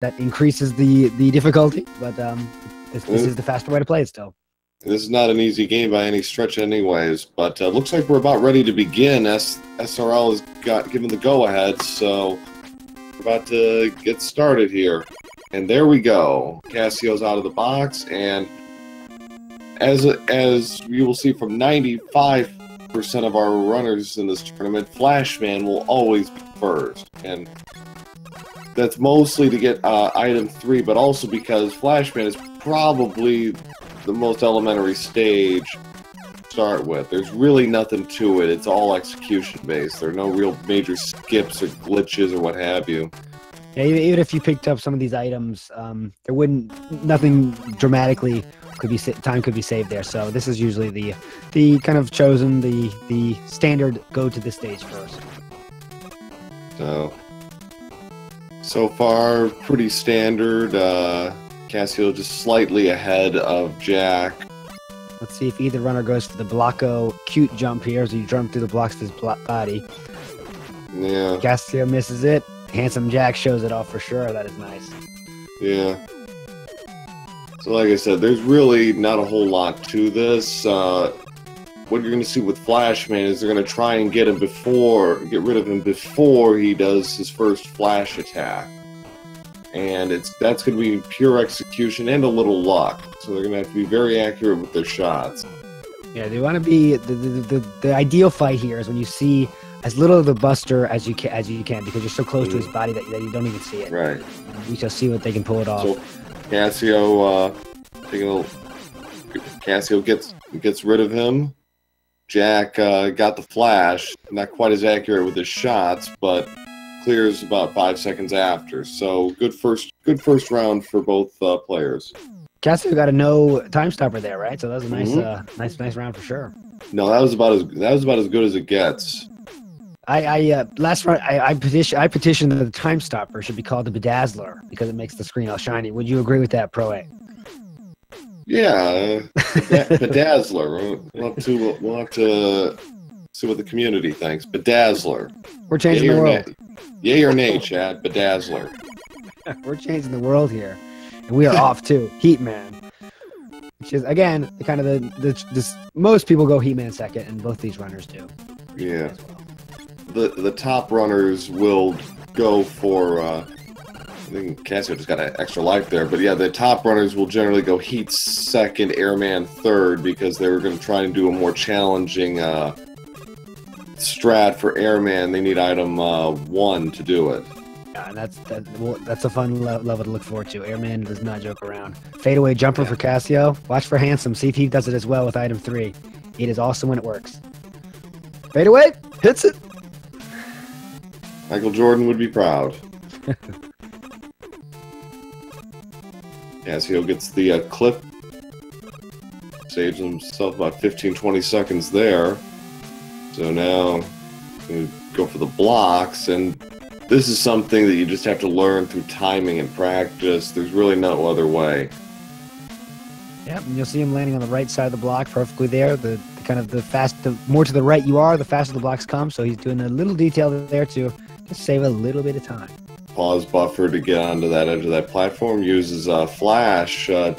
that increases the difficulty, but this is the faster way to play it still. This is not an easy game by any stretch anyways, but looks like we're about ready to begin. SRL has given the go-ahead, so we're about to get started here. And there we go. Cassio's out of the box, and as you will see from 95% of our runners in this tournament, Flashman will always be first. And that's mostly to get item 3, but also because Flashman is probably the most elementary stage to start with. There's really nothing to it. It's all execution based. There are no real major skips or glitches or what have you. Yeah, even if you picked up some of these items, there wouldn't nothing dramatically time could be saved there. So this is usually the kind of chosen the standard go to this stage first. So far pretty standard. Cassio just slightly ahead of Jack. Let's see if either runner goes for the Blocko cute jump here as you jump through the blocks of his body. Yeah. Cassio misses it. Handsome Jack shows it off for sure. That is nice. Yeah. So like I said, there's really not a whole lot to this. What you're going to see with Flashman is they're going to try and get rid of him before he does his first flash attack. And that's going to be pure execution and a little luck. So they're going to have to be very accurate with their shots. Yeah, they want to be the ideal fight here is when you see as little of the Buster as you can because you're so close to his body that you don't even see it. Right. We shall see what they can pull it off. So Cassio gets rid of him. Jack got the flash, not quite as accurate with his shots, but clears about 5 seconds after. So good first round for both players. Cassio got a no time stopper there, right? So that was a nice round for sure. No, that was about as good as it gets. Last round I petitioned that the time stopper should be called the Bedazzler because it makes the screen all shiny. Would you agree with that, Pro A? Yeah, Bedazzler. We'll have to see what the community thinks. Bedazzler. We're changing the world. Yay or nay, Chad? Bedazzler. We're changing the world here, and we are off too. Heatman, which is again kind of the most people go Heatman second, and both these runners do. Yeah. The top runners will go for. I think Cassio just got an extra life there, but yeah, the top runners will generally go Heat second, Airman third, because they were going to try and do a more challenging strat for Airman. They need item 1 to do it. Yeah, and that's a fun level to look forward to. Airman does not joke around. Fadeaway jumper for Cassio. Watch for Handsome. See if he does it as well with item 3. It is awesome when it works. Fadeaway hits it. Michael Jordan would be proud. Cassio gets the clip. Saves himself about 15-20 seconds there. So now going to go for the blocks, and this is something that you just have to learn through timing and practice. There's really no other way. Yep, and you'll see him landing on the right side of the block perfectly there. The more to the right you are, the faster the blocks come. So he's doing a little detail there to save a little bit of time. Pause buffer to get onto that edge of that platform. Uses a flash to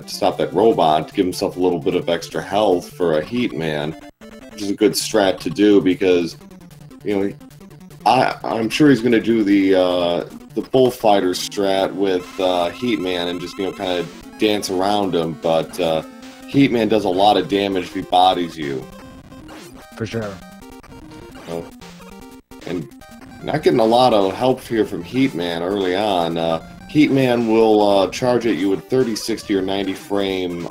stop that robot, to give himself a little bit of extra health for a Heatman, which is a good strat to do because, I'm sure he's going to do the bullfighter strat with Heatman and just kind of dance around him, but Heatman does a lot of damage if he bodies you. For sure. And not getting a lot of help here from Heatman early on. Heatman will charge at you with 30, 60, or 90 frame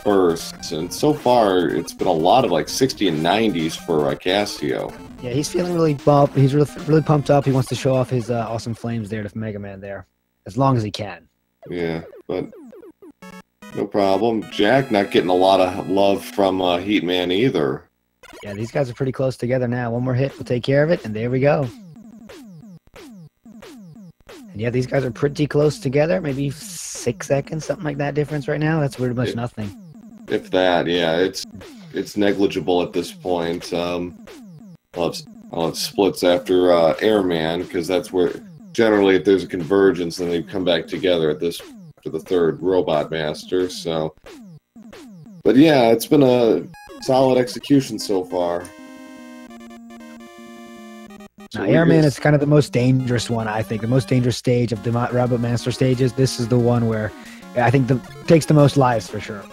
bursts, and so far it's been a lot of like 60 and 90s for Cassio. Yeah, he's feeling really pumped. He's really pumped up. He wants to show off his awesome flames there to Mega Man there, as long as he can. Yeah, but no problem. Jack not getting a lot of love from Heatman either. Yeah, these guys are pretty close together now. One more hit will take care of it, and there we go. And yeah, these guys are pretty close together. Maybe 6 seconds, something like that difference right now. That's pretty much nothing. If that, yeah, it's negligible at this point. I'll have splits after Airman, because that's where generally, if there's a convergence, then they come back together at this for the third Robot Master. So, but yeah, it's been a solid execution so far. Now, Airman is kind of the most dangerous one, I think. The most dangerous stage of the Robot Master stages. This is the one where I think takes the most lives for sure.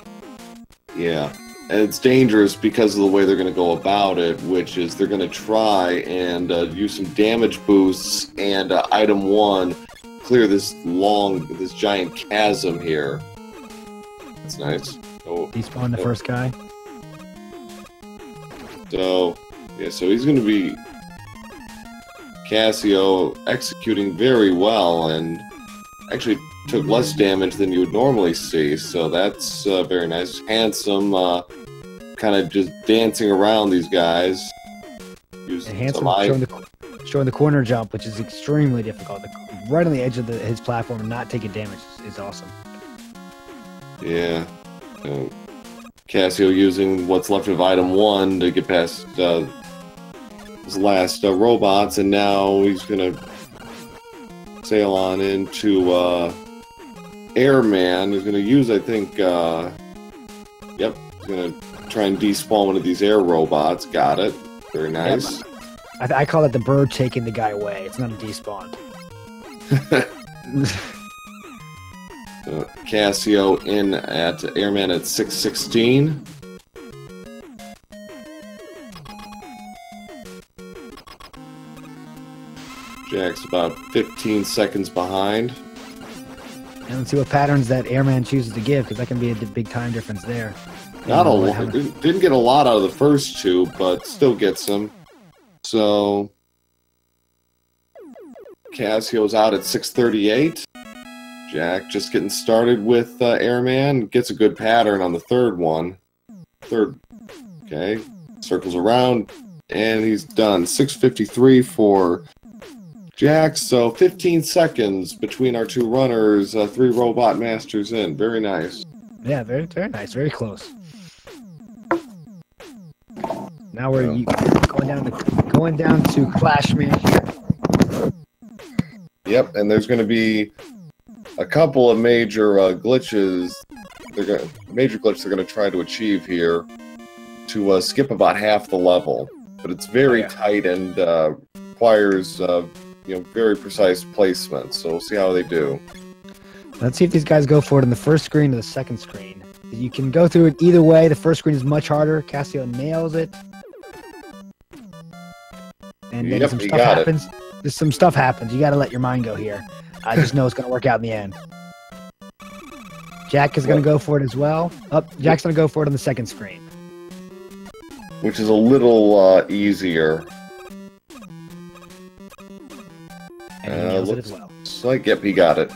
Yeah, and it's dangerous because of the way they're going to go about it, which is they're going to try and use some damage boosts and item 1, clear this giant chasm here. That's nice. Oh, despawn the first guy. So, yeah, so he's going to be Cassio executing very well and actually took less damage than you would normally see, so that's very nice. Handsome, kind of just dancing around these guys. And Handsome showing the corner jump, which is extremely difficult. Right on the edge of his platform and not taking damage is awesome. Yeah. Cassio using what's left of item 1 to get past his last robots, and now he's gonna sail on into Airman. He's gonna use, I think, yep, he's gonna try and despawn one of these air robots. Got it. Very nice. Yep. I call it the bird taking the guy away. It's not a despawn. Cassio in at Airman at 616. Jack's about 15 seconds behind. And let's see what patterns that Airman chooses to give, because that can be a big time difference there. Not a lot. Didn't get a lot out of the first two, but still gets some. So Cassio's out at 638. Jack just getting started with Airman. Gets a good pattern on the third one. Okay. Circles around, and he's done. 653 for Jack, so 15 seconds between our two runners, 3 Robot Masters in. Very nice. Yeah, very, very nice. Very close. Now we're going down to Clash Man. Yep, and there's going to be a couple of major glitches. Major glitches they're going to try to achieve here to skip about half the level, but it's very tight and requires very precise placement. So we'll see how they do. Let's see if these guys go for it in the first screen or the second screen. You can go through it either way. The first screen is much harder. Cassio nails it. And then some stuff happens. Some stuff happens. You got to let your mind go here. I just know it's going to work out in the end. Jack is going to go for it as well. Jack's going to go for it on the second screen, which is a little easier. And he nails it as well. Looks like, yep, he got it.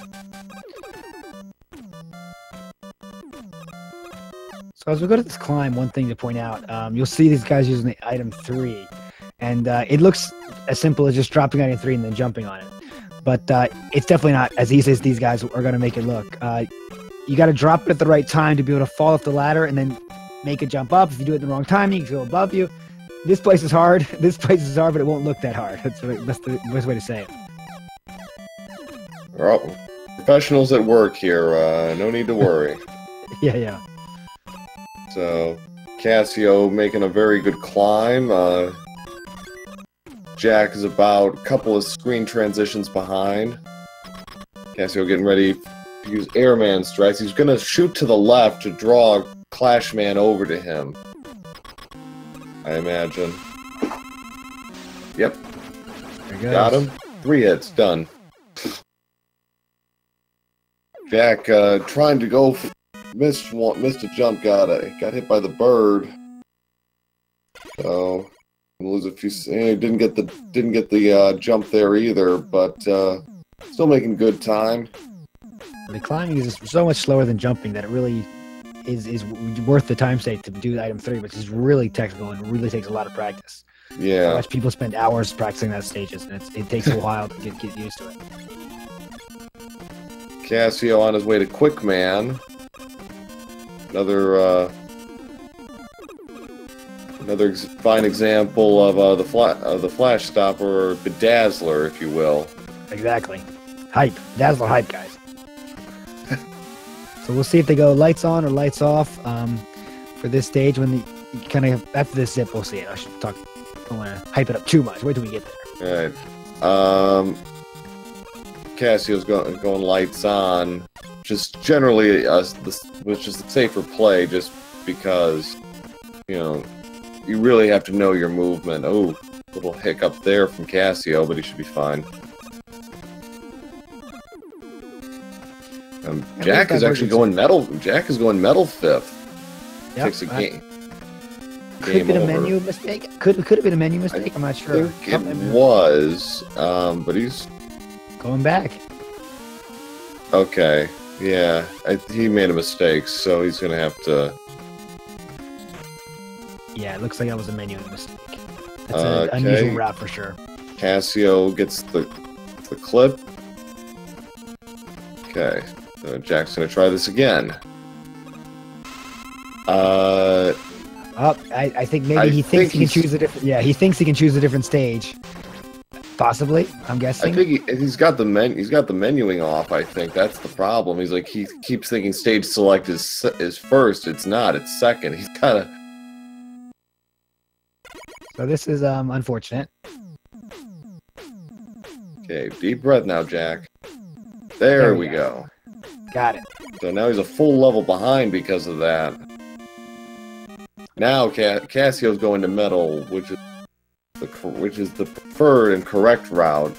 So as we go to this climb, one thing to point out, you'll see these guys using the item 3. And it looks as simple as just dropping item 3 and then jumping on it. But it's definitely not as easy as these guys are going to make it look. You got to drop it at the right time to be able to fall off the ladder and then make it jump up. If you do it at the wrong time, you can go above you. This place is hard. This place is hard, but it won't look that hard. That's the best way to say it. Well, professionals at work here. No need to worry. Yeah. So, Cassio making a very good climb. Jack is about a couple of screen transitions behind. Cassio getting ready to use Airman strikes. He's going to shoot to the left to draw Clash Man over to him, I imagine. Yep. There he goes. Got him. 3 hits. Done. Jack trying to go, missed a jump, got hit by the bird. So lose a few. Didn't get the jump there either, but still making good time. The climbing is so much slower than jumping that it really is worth the time save to do item 3, which is really technical and really takes a lot of practice. Yeah. I watch people spend hours practicing that stages, and it takes a while to get used to it. Cassio on his way to Quickman. Another fine example of the flash stopper, or bedazzler, if you will. Exactly. Hype. Dazzler hype, guys. So we'll see if they go lights on or lights off for this stage. When the kind of after this zip, we'll see it. I don't want to hype it up too much. Wait till we get there. All right. Cassio's going lights on. Just generally, which is the safer play, just because you really have to know your movement. Oh, little hiccup there from Cassio, but he should be fine. Jack is actually going metal. Jack is going metal fifth. Yep, Takes a game. Could have been a menu mistake. Could have been a menu mistake. I'm not sure. I think it was, but he's going back. Okay. Yeah, he made a mistake, so he's gonna have to. Yeah, it looks like that was a menu mistake. That's an unusual route for sure. Cassio gets the clip. Okay, so Jack's gonna try this again. I think maybe he thinks he can choose a different. Yeah, he thinks he can choose a different stage. Possibly, I'm guessing. I think he's got the menuing off. I think that's the problem. He's like he keeps thinking stage select is first. It's not. It's second. He's gotta. So this is unfortunate. Okay, deep breath now, Jack. There we go. Got it. So now he's a full level behind because of that. Now Cassio's going to metal, which is the preferred and correct route.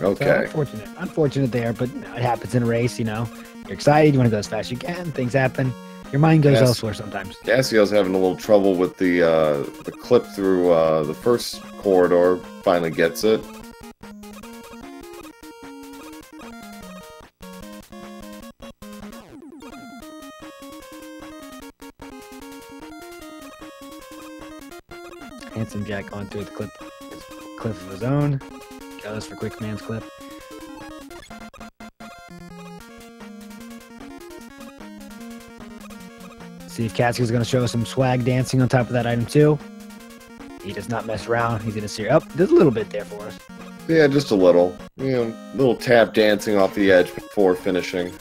Okay. So unfortunate there, but it happens in a race. You're excited, you want to go as fast as you can. Things happen. Your mind goes elsewhere sometimes. Cassio's having a little trouble with the clip through the first corridor. Finally gets it. Handsome Jack going through the clip of his own. Goes for Quick Man's clip. See if Cassio's going to show some swag dancing on top of that item too. He does not mess around. He's going to see. Oh, there's a little bit there for us. Yeah, just a little. Little tap dancing off the edge before finishing.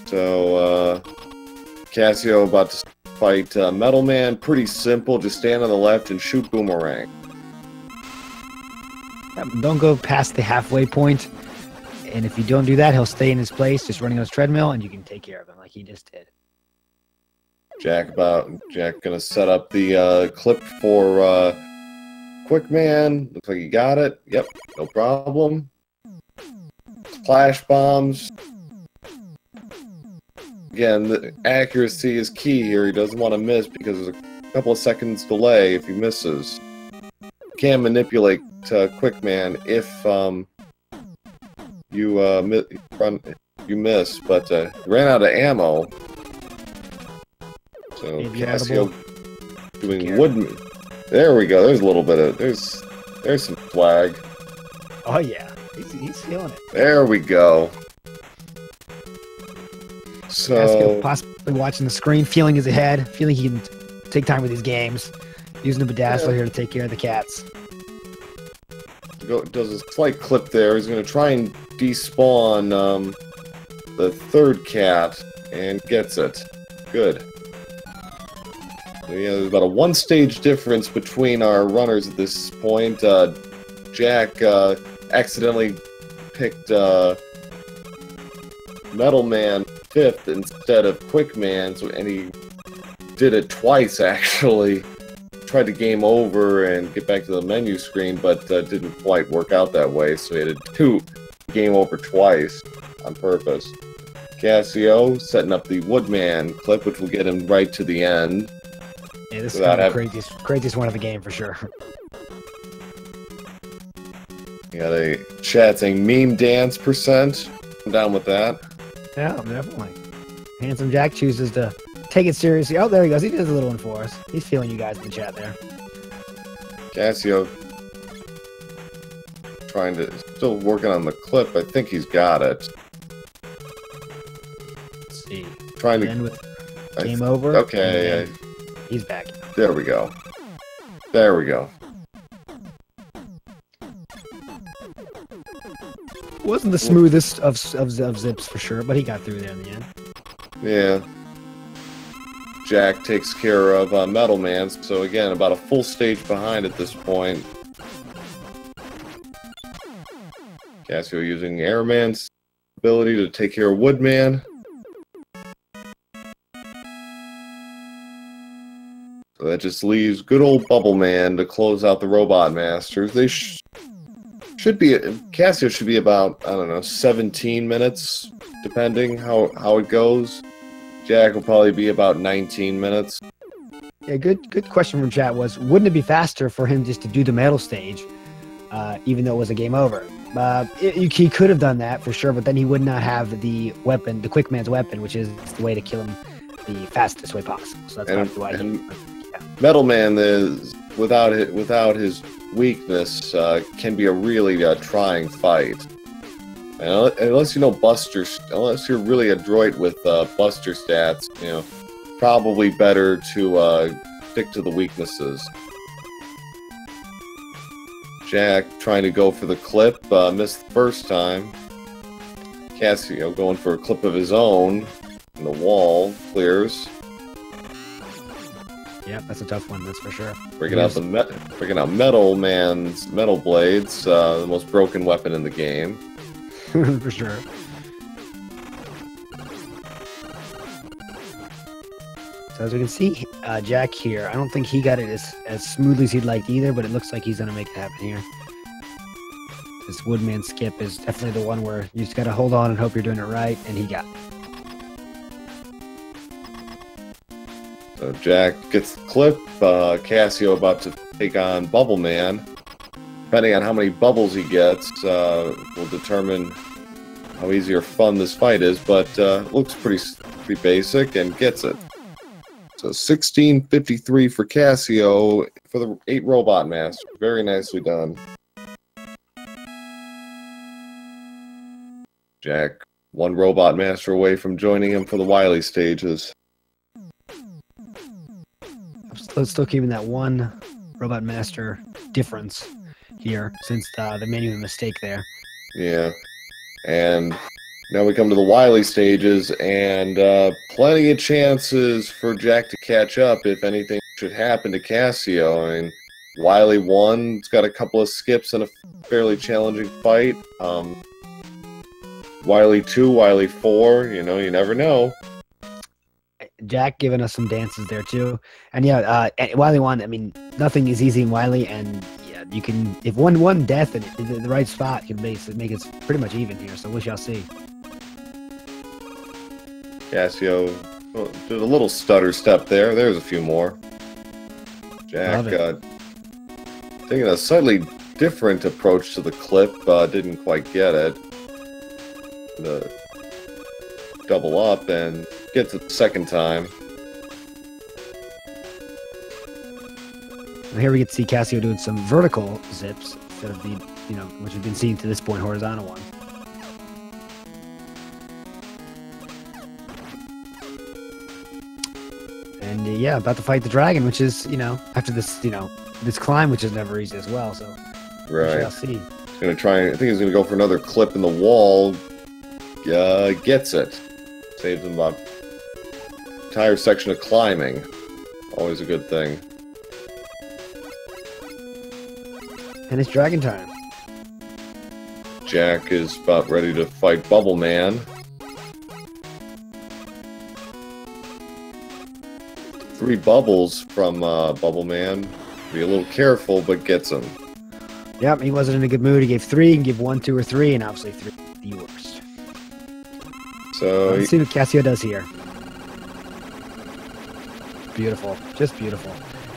So, Cassio about to fight Metal Man. Pretty simple. Just stand on the left and shoot Boomerang. Don't go past the halfway point. And if you don't do that, he'll stay in his place, just running on his treadmill, and you can take care of him like he just did. Jack gonna set up the clip for Quick Man. Looks like he got it. Yep, no problem. Splash bombs. Again, the accuracy is key here. He doesn't want to miss because there's a couple of seconds delay if he misses. You can manipulate Quick Man if you miss, but ran out of ammo. So Cassio doing wood. There we go. There's a little bit of there's some flag. Oh yeah, he's feeling it. There we go. So Cassio possibly watching the screen, feeling his ahead, feeling he can take time with these games, using the bedazzler here to take care of the cats. Does a slight clip there. He's going to try and despawn the third cat and gets it. Good. So, yeah, there's about a one-stage difference between our runners at this point. Jack accidentally picked Metal Man 5th instead of Quick Man, and he did it twice, actually. Tried to game over and get back to the menu screen, but didn't quite work out that way, so he had to do game over twice on purpose. Cassio setting up the Woodman clip, which will get him right to the end. Yeah, this is the craziest one of the game for sure. You got a chat saying meme dance %. I'm down with that. Yeah, definitely. Handsome Jack chooses to take it seriously. Oh, there he goes. He does a little one for us. He's feeling you guys in the chat there. Cassio still working on the clip. I think he's got it. Let's see. Trying to end with game over. Okay. He's back. There we go. There we go. Wasn't the smoothest of zips for sure, but he got through there in the end. Yeah. Jack takes care of Metal Man, so again, about a full stage behind at this point. Cassio using Airman's ability to take care of Woodman. So that just leaves good old Bubble Man to close out the Robot Masters. They should be, Cassio should be about, I don't know, 17 minutes, depending how it goes. Jack will probably be about 19 minutes. Yeah, good question from chat was, wouldn't it be faster for him just to do the metal stage, even though it was a game over? He could have done that for sure, but then he would not have the weapon, the quick man's weapon, which is the way to kill him the fastest way possible. So that's why. Metal Man is without his weakness can be a really trying fight. And unless you know Buster, unless you're really adroit with Buster stats, you know, probably better to stick to the weaknesses. Jack trying to go for the clip, missed the first time. Cassio going for a clip of his own, and the wall clears. Yeah, that's a tough one, that's for sure. Breaking out Metal Man's metal blades, the most broken weapon in the game. For sure. So as we can see, Jack here, I don't think he got it as smoothly as he'd like either, but it looks like he's going to make it happen here. This Woodman skip is definitely the one where you just got to hold on and hope you're doing it right, and he got it. So Jack gets the clip, Cassio about to take on Bubble Man. Depending on how many bubbles he gets, will determine how easy or fun this fight is, but looks pretty basic and gets it. So 16:53 for Cassio for the 8 Robot Master. Very nicely done. Jack, 1 Robot Master away from joining him for the Wily stages. I'm still keeping that 1 Robot Master difference here, since the made a mistake there. Yeah, and now we come to the Wily stages, and plenty of chances for Jack to catch up if anything should happen to Cassio. I mean, Wily 1, it's got a couple of skips and a fairly challenging fight. Wily 2, Wily 4, you know, you never know. Jack giving us some dances there too, and yeah, Wily 1. I mean, nothing is easy in Wily, and yeah, you can, if one death in the right spot can make it pretty much even here. So we shall see. Cassio did a little stutter step there. There's a few more. Jack taking a slightly different approach to the clip. Didn't quite get it. The double up and gets it the second time. Well, here we get to see Cassio doing some vertical zips instead of the, you know, which we've been seeing to this point, horizontal one. And yeah, about to fight the dragon, which is, you know, after this, you know, this climb, which is never easy as well. So right, we shall see. He's gonna try. I think he's gonna go for another clip in the wall. Gets it. Saves him about entire section of climbing. Always a good thing. And it's dragon time. Jack is about ready to fight Bubble Man. 3 bubbles from Bubble Man. Be a little careful, but gets him. Yep, he wasn't in a good mood. He gave 3, he can give 1, 2, or 3, and obviously 3 the worst. So let's see what Cassio does here. Beautiful, just beautiful.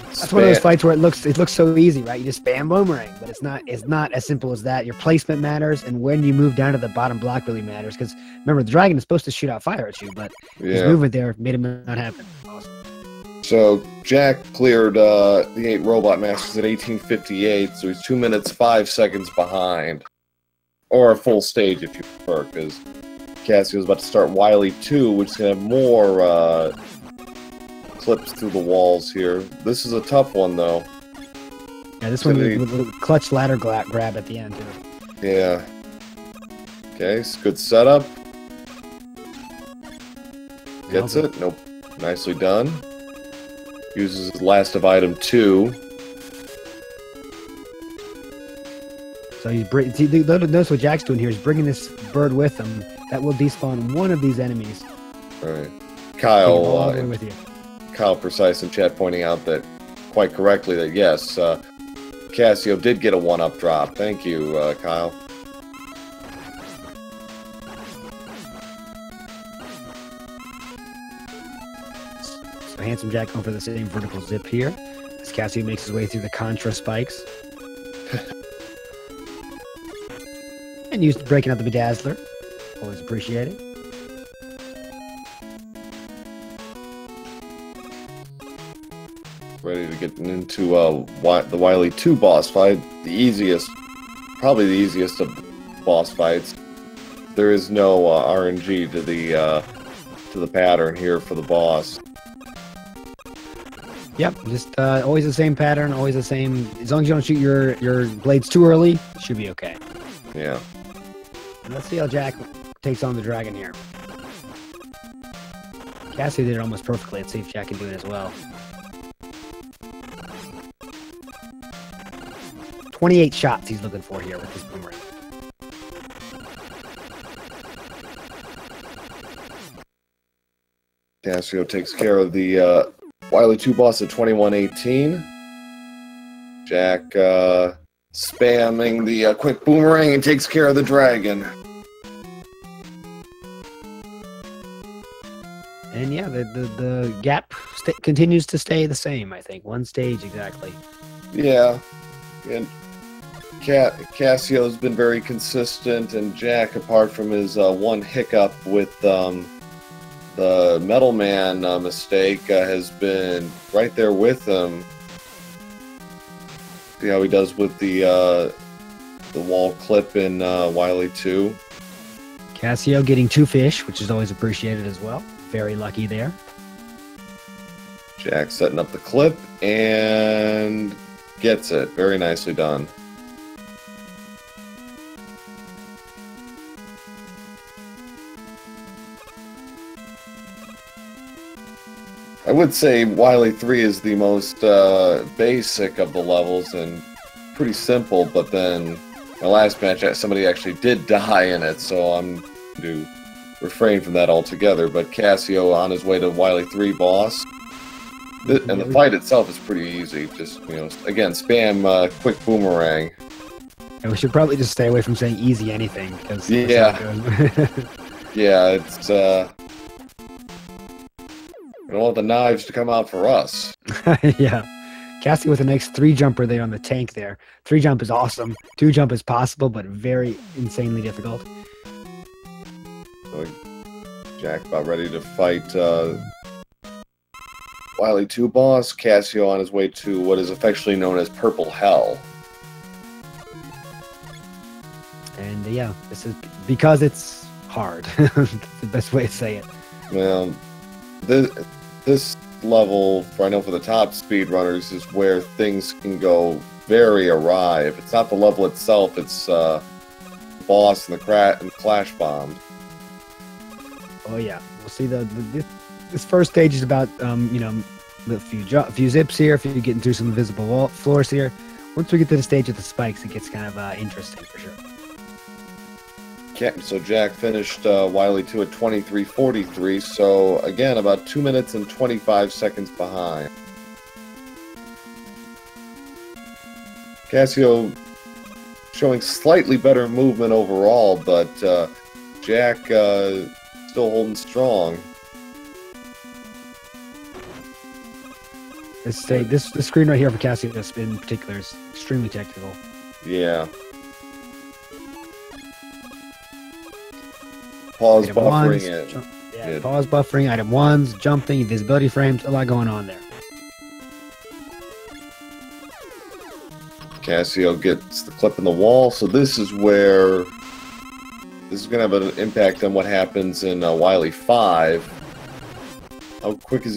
That's one of those fights where it looks so easy, right? You just spam boomerang, but it's not as simple as that. Your placement matters, and when you move down to the bottom block really matters. Because remember, the dragon is supposed to shoot out fire at you, but his movement there made him not happen. Awesome. So Jack cleared the 8 Robot Masters at 18:58, so he's 2 minutes 5 seconds behind, or a full stage if you prefer, because Cassio's about to start Wily 2, which is going to have more clips through the walls here. This is a tough one, though. Yeah, this one with a little clutch ladder grab at the end, too. Yeah. Okay, it's good setup. Gets it? Nope. Nicely done. Uses his last of item 2. So notice what Jack's doing here is bringing this bird with him. That will despawn one of these enemies. All right. Kyle, with you. Kyle Precise in chat pointing out that quite correctly that yes, Cassio did get a 1-up drop. Thank you, Kyle. So Handsome Jack going for the same vertical zip here as Cassio makes his way through the Contra spikes. And used breaking out the Bedazzler. Always appreciate it. Ready to get into the Wily 2 boss fight. Probably the easiest of boss fights. There is no RNG to the pattern here for the boss. Yep, just always the same pattern, always the same. As long as you don't shoot your blades too early, it should be okay. Yeah. And let's see how Jack takes on the dragon here. Cassio did it almost perfectly. Let's see if Jack can do it as well. 28 shots he's looking for here with this boomerang. Cassio takes care of the Wily 2 boss at 21:18. Jack spamming the quick boomerang and takes care of the dragon. And yeah, the gap continues to stay the same, I think. One stage exactly. Yeah. And Cassio's been very consistent, and Jack, apart from his one hiccup with the Metal Man mistake, has been right there with him. See how he does with the wall clip in Wily 2. Cassio getting 2 fish, which is always appreciated as well. Very lucky there. Jack setting up the clip and gets it. Very nicely done. I would say Wily 3 is the most basic of the levels and pretty simple, but then my last match somebody actually did die in it, so I'm going to refrain from that altogether. But Cassio on his way to Wily 3 boss. And the fight itself is pretty easy. Just, again, spam quick boomerang. And we should probably just stay away from saying easy anything. Cause yeah. Yeah, it's... we don't want the knives to come out for us. Yeah. Cassio with a nice 3-jumper there on the tank there. 3-jump is awesome. 2-jump is possible, but very insanely difficult. So Jack about ready to fight Wily 2 boss. Cassio on his way to what is affectionately known as Purple Hell. And yeah, this is because it's hard. That's the best way to say it. Well, this level, I know for the top speedrunners, is where things can go very awry. If it's not the level itself, it's the boss and the clash bombs. Oh yeah, we'll see. This first stage is about a few zips here. If you get into some invisible floors here, once we get to the stage with the spikes, it gets kind of interesting for sure. So Jack finished Wily 2 at 23:43, so again, about 2 minutes and 25 seconds behind. Cassio showing slightly better movement overall, but Jack still holding strong. This screen right here for Cassio in particular is extremely technical. Yeah. Pause Item buffering it. Pause buffering, item 1s, jumping, invisibility frames, a lot going on there. Cassio gets the clip in the wall, so this is where this is going to have an impact on what happens in Wily 5. How accurate is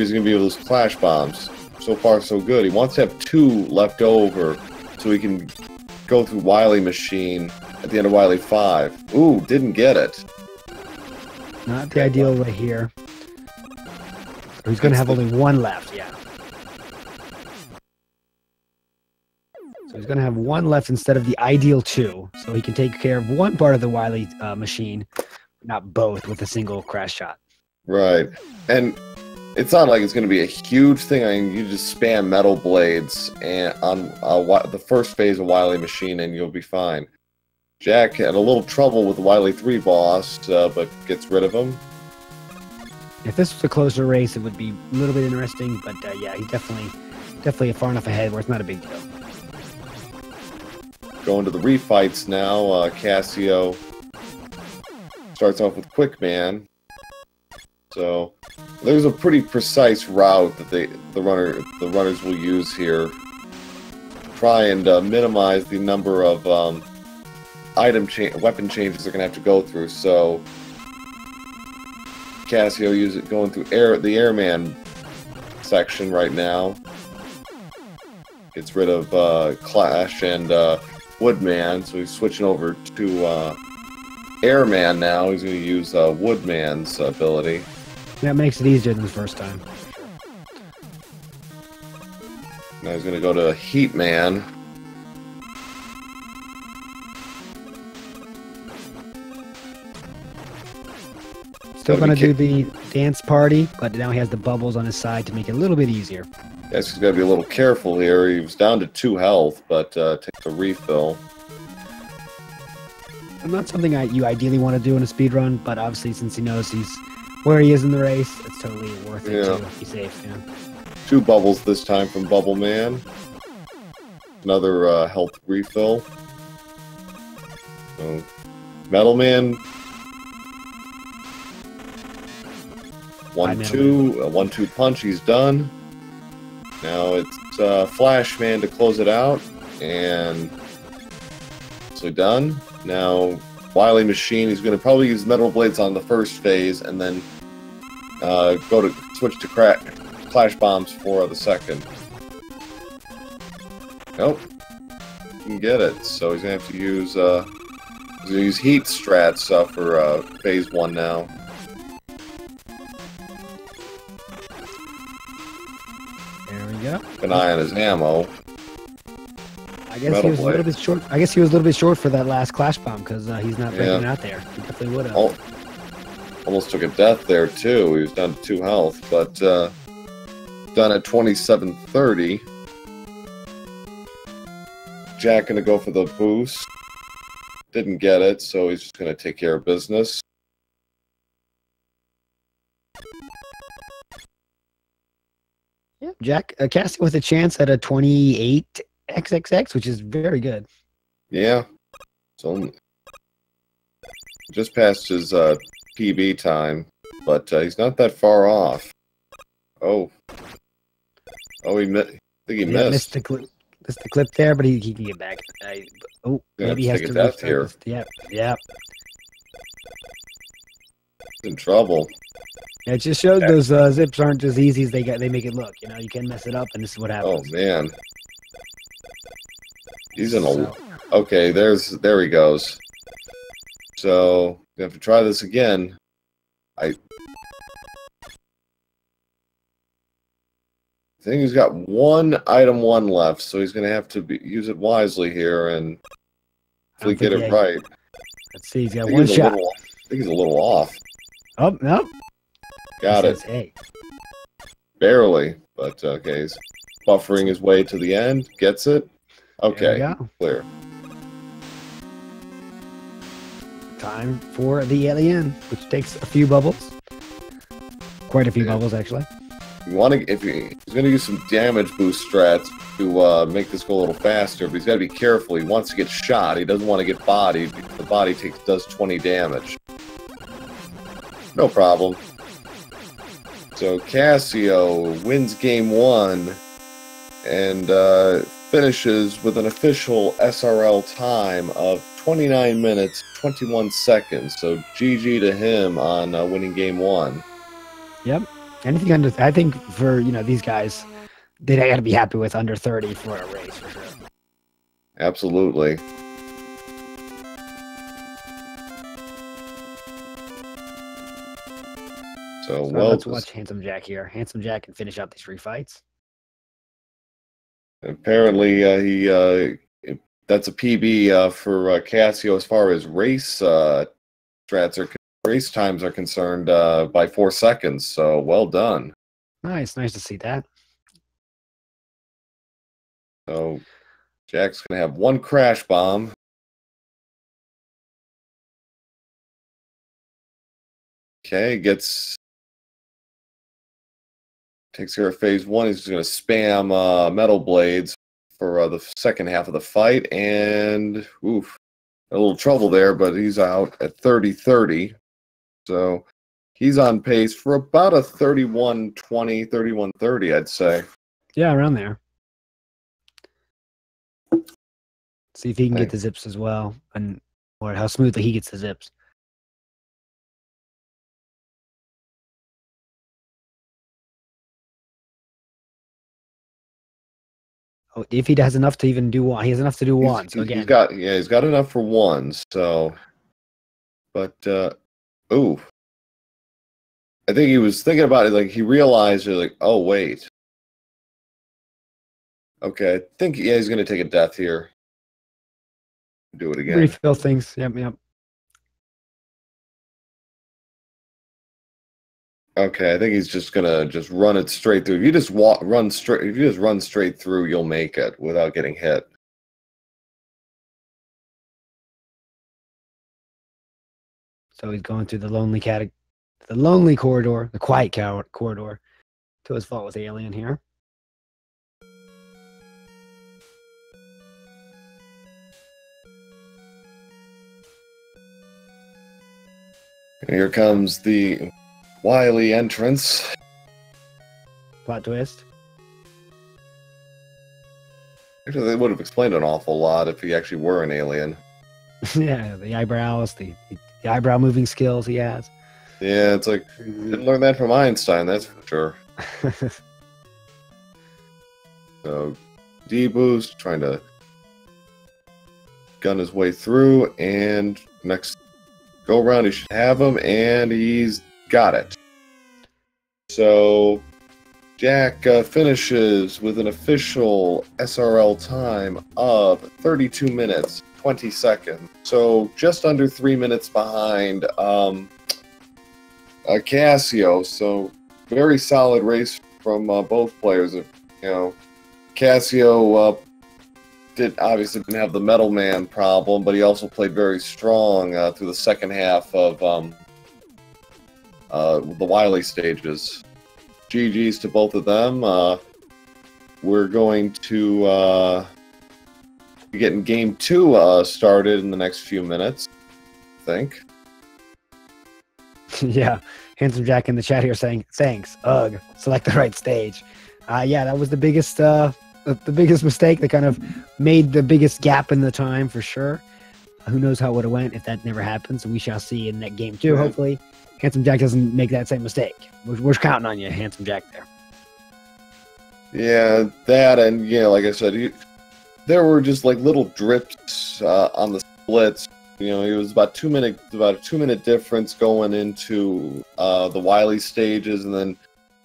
he going to be with those clash bombs? so far so good. He wants to have 2 left over so he can go through Wily Machine at the end of Wily 5. Ooh, didn't get it. Not the ideal right here. He's going to have only 1 left, yeah. So he's going to have 1 left instead of the ideal 2. So he can take care of 1 part of the Wily machine, not both with a single crash shot. Right. And it's not like it's going to be a huge thing. I mean, you just spam Metal Blades and on the first phase of Wily Machine and you'll be fine. Jack had a little trouble with the Wily 3 boss, but gets rid of him. If this was a closer race, it would be a little bit interesting, but yeah, he's definitely far enough ahead where it's not a big deal. Going to the refights now. Cassio starts off with Quick Man. So there's a pretty precise route that the runners will use here. Try and minimize the number of weapon changes they're gonna have to go through. So Cassio going through the Airman section right now. Gets rid of Clash and Woodman, so he's switching over to Airman now. He's going to use Woodman's ability. That makes it easier than the first time. Now he's going to go to Heatman. Still going to do the dance party, but now he has the bubbles on his side to make it a little bit easier. Guess he's got to be a little careful here. He was down to 2 health, but takes a refill. Not something you ideally want to do in a speed run, but obviously since he knows he's where he is in the race, it's totally worth it to be safe. Yeah. 2 bubbles this time from Bubble Man. Another health refill. So, Metal Man. 1-2, a 1-2 punch. He's done. Now it's Flash Man to close it out, and so done. Now Wily Machine. He's going to probably use Metal Blades on the first phase, and then switch to Clash Bombs for the second. Nope, didn't get it. So he's going to have to use Heat strats for phase 1 now. There we go. Keep an eye on his ammo. I guess he was a little bit short. I guess he was a little bit short for that last Clash Bomb because he's not breaking out there. He definitely would have. Almost took a death there too. He was down to 2 health, but done at 27:30. Jack gonna go for the boost. Didn't get it, so he's just gonna take care of business. Yeah, Jack Cassio with a chance at a 28 XXX, which is very good. Yeah, so just past his PB time, but he's not that far off. Oh, I think he missed. Missed the clip there, but he can get back. Maybe he has to death here. Yeah. In trouble. Yeah, it just shows those zips aren't as easy as they make it look. You know, you can mess it up, and this is what happens. Oh man, he's in a. Okay, there he goes. So you have to try this again. I think he's got item 1 left, so he's going to have to use it wisely here and hopefully get it right. Let's see, he's got 1 shot. I think he's a little off. Oh, no. Got it. Hey. Barely, but okay. He's buffering his way to the end. Gets it. Okay, clear. Time for the alien, which takes a few bubbles. Quite a few bubbles, actually. He's going to use some damage boost strats to make this go a little faster, but he's got to be careful. He wants to get shot. He doesn't want to get bodied. The body does 20 damage. No problem. So Cassio wins game 1 and finishes with an official SRL time of 29 minutes, 21 seconds. So GG to him on winning game 1. Yep. Anything under, I think for these guys, they got to be happy with under 30 for a race for sure. Absolutely. So well, let's watch Handsome Jack here. Handsome Jack can finish out these 3 fights. Apparently, that's a PB for Cassio as far as race race times are concerned by 4 seconds. So well done. Nice to see that. So Jack's gonna have 1 crash bomb. Okay, takes care of phase 1. He's going to spam metal blades for the second half of the fight, and oof, a little trouble there, but he's out at 30-30. So he's on pace for about a 31-20, 31-30, I'd say. Yeah, around there. See if he can get the zips as well, or how smoothly he gets the zips. Oh, if he has enough to even do 1, he has enough to do 1. So again, he's got enough for 1. So, but ooh, I think he was thinking about it. Like he realized, like, oh wait, okay, I think he's going to take a death here. Do it again. Refill things. Yep. Okay, I think he's just gonna run it straight through. If you just run straight through, you'll make it without getting hit. So he's going through the lonely corridor, the quiet corridor, to his fault with Alien here. Here comes the wily entrance. Plot twist. Actually, they would have explained an awful lot if he actually were an alien. Yeah, the eyebrows, the eyebrow moving skills he has. Yeah, it's like, didn't learn that from Einstein, that's for sure. So, D-Boost trying to gun his way through, and next go around he should have him, and he's got it. So Jack finishes with an official SRL time of 32 minutes, 20 seconds. So just under 3 minutes behind Cassio. So very solid race from both players. Cassio obviously didn't have the Metal Man problem, but he also played very strong through the second half of the Wily stages. GG's to both of them. We're going to be getting game 2 started in the next few minutes, I think. Yeah, Handsome Jack in the chat here saying, thanks, ugh, select the right stage. Yeah, that was the biggest mistake that kind of made the biggest gap in the time for sure. Who knows how it would have went if that never happened, so we shall see in that game 2, hopefully. Handsome Jack doesn't make that same mistake. We're counting on you, Handsome Jack, there. Yeah, that, and like I said, there were just like little drips on the splits. It was about a 2-minute difference going into the Wily stages, and then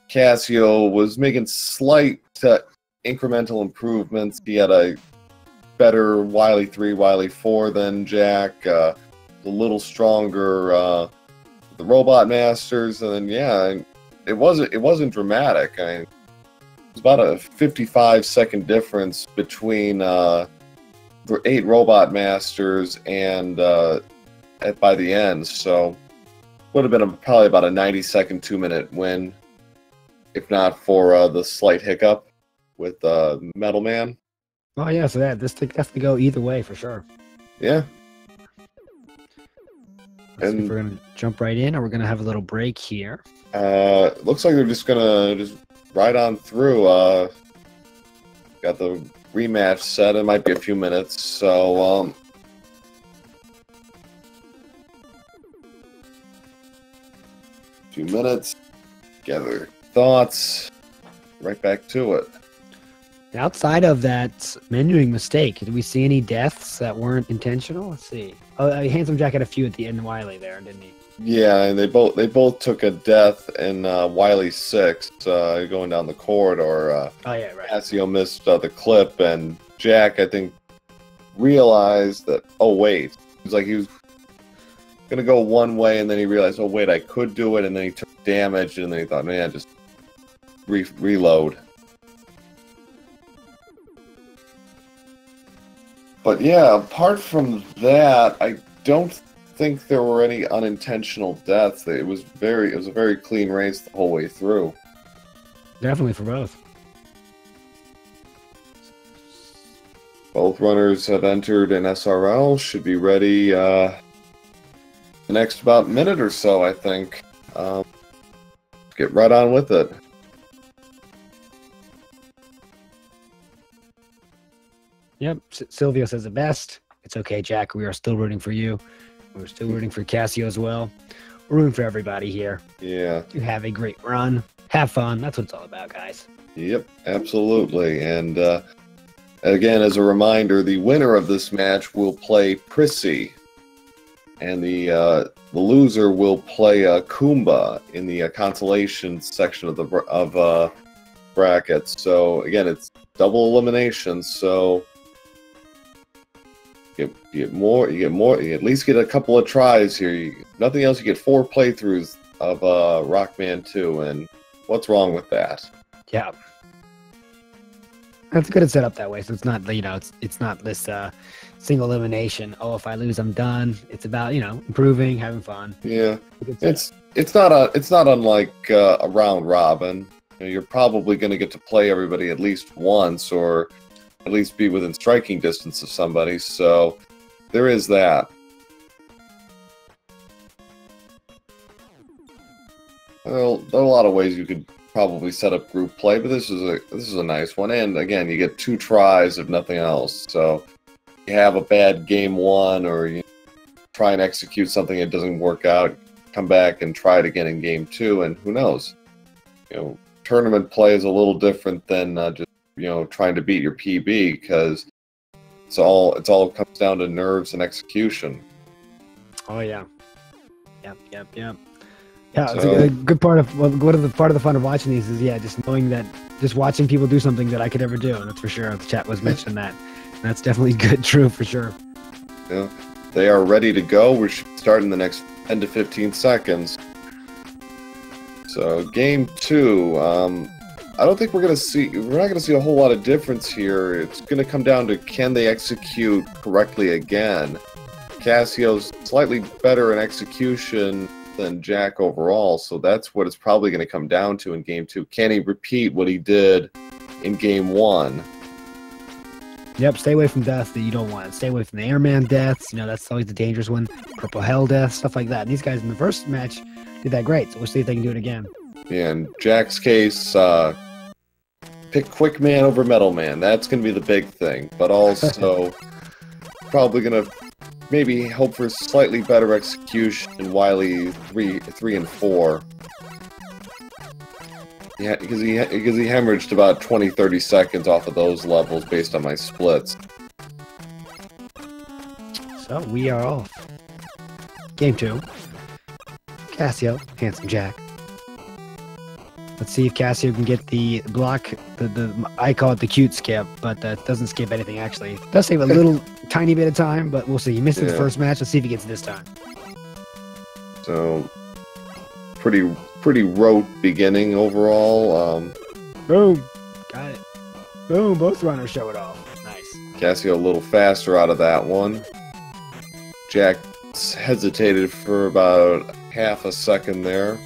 Cassio was making slight incremental improvements. He had a better Wily 3, Wily 4 than Jack. A little stronger the Robot Masters, and then it wasn't dramatic. I mean, it was about a 55-second difference between 8 Robot Masters and by the end, so would have been probably about a 90-second 2-minute win, if not for the slight hiccup with Metal Man. Oh yeah, so this thing has to go either way for sure. Yeah. Let's see if we're gonna jump right in, or we're gonna have a little break here. Looks like they're just gonna ride on through. Got the rematch set. It might be a few minutes, so few minutes. Gather thoughts. Right back to it. Outside of that menuing mistake, did we see any deaths that weren't intentional? Let's see. Oh, Handsome Jack had a few at the end, Wiley there, didn't he? Yeah, and they both took a death in Wiley 6 going down the corridor. Oh yeah, right. Cassio missed the clip, and Jack, I think, realized that, oh wait, he was gonna go one way, and then he realized, oh wait, I could do it, and then he took damage, and then he thought, man, just reload. But yeah, apart from that, I don't think there were any unintentional deaths. It was a very clean race the whole way through. Definitely for both. Both runners have entered in SRL. Should be ready the next about minute or so, I think. Get right on with it. Yep, Silvio says it best. It's okay, Jack. We are still rooting for you. We're still rooting for Cassio as well. We're rooting for everybody here. Yeah. You have a great run. Have fun. That's what it's all about, guys. Yep, absolutely. And again, as a reminder, the winner of this match will play Prissy, and the loser will play Kumba in the consolation section of the brackets. So again, it's double elimination. So you at least get a couple of tries here. Nothing else, you get 4 playthroughs of Rockman 2, and what's wrong with that? Yeah. That's good to set up that way, so it's not, it's not this single elimination. Oh, if I lose, I'm done. It's about, improving, having fun. Yeah. It's not unlike a round robin. You're probably going to get to play everybody at least once, or at least be within striking distance of somebody, so there is that. Well, there are a lot of ways you could probably set up group play, but this is a nice one. And again, you get 2 tries if nothing else. So you have a bad game 1, or you try and execute something that doesn't work out, come back and try it again in game 2, and who knows? Tournament play is a little different than just trying to beat your PB, because it all comes down to nerves and execution. Oh yeah. Yep. Yeah, So, it's a good part of part of the fun of watching these is just knowing that, just watching people do something that I could ever do. That's for sure. The chat was mentioning that. And that's definitely true for sure. Yeah, they are ready to go. We should start in the next 10 to 15 seconds. So game 2, I don't think we're not going to see a whole lot of difference here. It's going to come down to, can they execute correctly again? Cassio's slightly better in execution than Jack overall, so that's what it's probably going to come down to in game 2. Can he repeat what he did in game 1? Yep, stay away from deaths that you don't want. Stay away from the airman deaths. That's always the dangerous one. Purple hell deaths, stuff like that. And these guys in the first match did that great, so we'll see if they can do it again. Yeah, in Jack's case, pick Quick Man over Metal Man. That's going to be the big thing. But also, probably going to maybe hope for slightly better execution in Wily 3 and 4. Yeah, because he hemorrhaged about 20-30 seconds off of those levels based on my splits. So we are off. Game 2. Cassio, Handsome Jack. Let's see if Cassio can get the block. I call it the cute skip, but that doesn't skip anything actually. It does save a little tiny bit of time, but we'll see. He missed the first match. Let's see if he gets it this time. So pretty rote beginning overall. Boom. Got it. Boom. Both runners show it off. Nice. Cassio a little faster out of that one. Jack hesitated for about half a second there.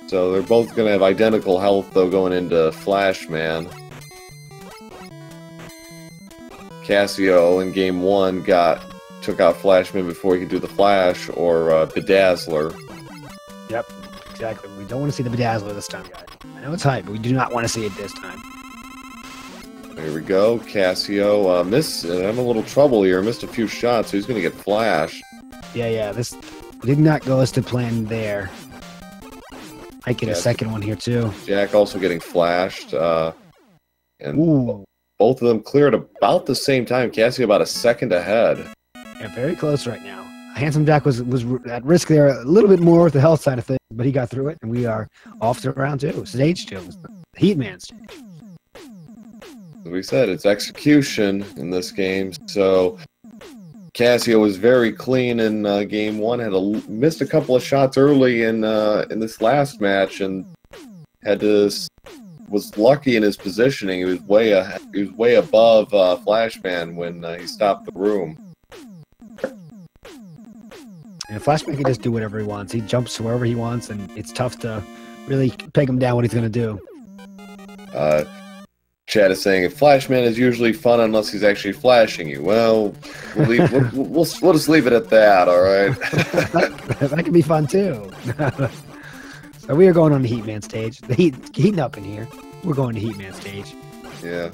So they're both going to have identical health, though, going into Flashman. Cassio in game 1 took out Flashman before he could do the Flash, or Bedazzler. Yep, exactly. We don't want to see the Bedazzler this time, guys. I know it's hype, but we do not want to see it this time. There we go. Cassio having a little trouble here. Missed a few shots, so he's going to get Flash. Yeah, this did not go as to plan there. Might get a second one here, too. Jack also getting flashed. And Ooh. both of them cleared about the same time. Cassio about a second ahead. Yeah, very close right now. Handsome Jack was at risk there a little bit more with the health side of things, but he got through it, and we are off to round 2. Stage 2. Heatman stage. As we said, it's execution in this game. So Cassio was very clean in game 1. Missed a couple of shots early in this last match, and was lucky in his positioning. He was way above Flashman when he stopped the room. And Flashman can just do whatever he wants. He jumps wherever he wants, and it's tough to really peg him down what he's going to do. Chad is saying, Flashman is usually fun unless he's actually flashing you. Well, we'll just leave it at that, all right? That can be fun, too. So we are going on the Heatman stage. The heating up in here. We're going to Heatman stage. Yeah.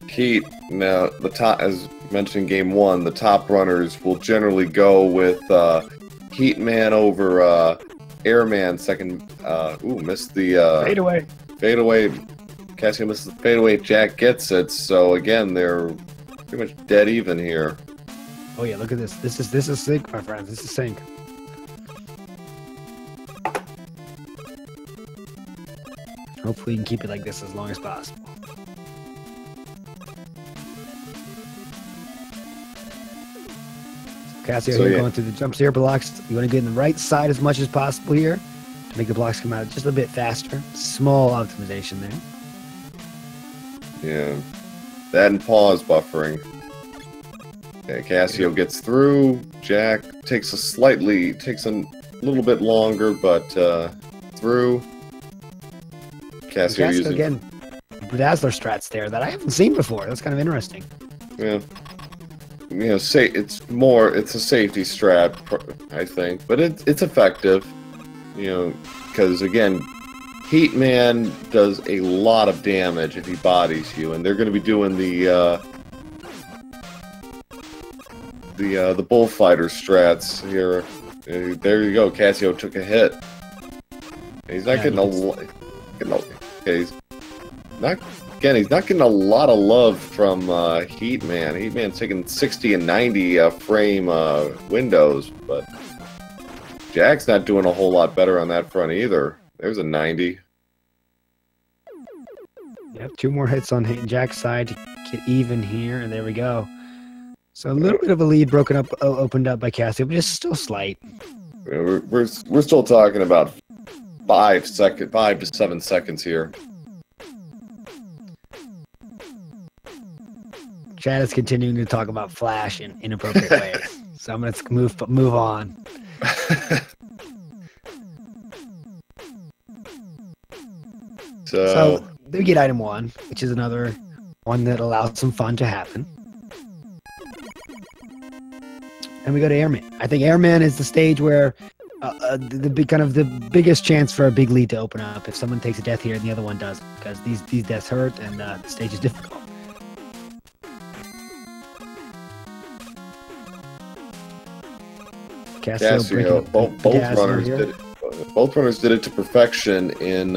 Heat, now, the top, as mentioned in game 1, the top runners will generally go with Heatman over Airman second. Missed the Fadeaway. Fadeaway. Cassio misses the fadeaway. Jack gets it. So again, they're pretty much dead even here. Oh yeah, look at this. This is sync, my friends. This is sync. Hopefully, we can keep it like this as long as possible. Cassio here going through the jumps here, blocks. You want to get in the right side as much as possible here to make the blocks come out just a bit faster. Small optimization there. Yeah, that and pause buffering. Okay, Cassio gets through. Jack takes a little bit longer, but through. Cassio using again, Dazzler strats there that I haven't seen before. That's kind of interesting. Yeah. You know, it's a safety strat, I think, but it's effective. You know, because again, Heatman does a lot of damage if he bodies you, and they're going to be doing the bullfighter strats here. There you go. Cassio took a hit. He's not getting a lot. He's not getting a lot of love from Heatman. Heatman's taking 60 and 90 frame windows, but Jack's not doing a whole lot better on that front either. There's a 90. Yep, 2 more hits on Jack's side to get even here, and there we go. So a little bit of a lead opened up by Cassio, but it's still slight. We're still talking about 5 to 7 seconds here. Chad is continuing to talk about Flash in inappropriate ways, so I'm going to move on. So we get item 1, which is another one that allows some fun to happen. And we go to Airman. I think Airman is the stage where the biggest chance for a big lead to open up if someone takes a death here and the other one doesn't, because these deaths hurt and the stage is difficult. Cassio, both runners did it to perfection in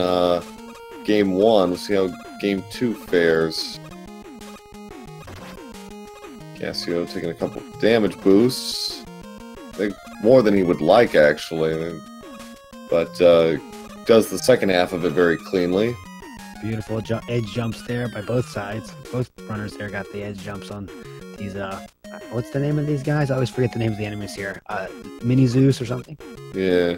game 1. We'll see how game 2 fares. Cassio taking a couple damage boosts. I think more than he would like, actually. But does the second half of it very cleanly. Beautiful edge jumps there by both sides. Both runners there got the edge jumps on these, what's the name of these guys? I always forget the names of the enemies here. Mini Zeus or something? Yeah.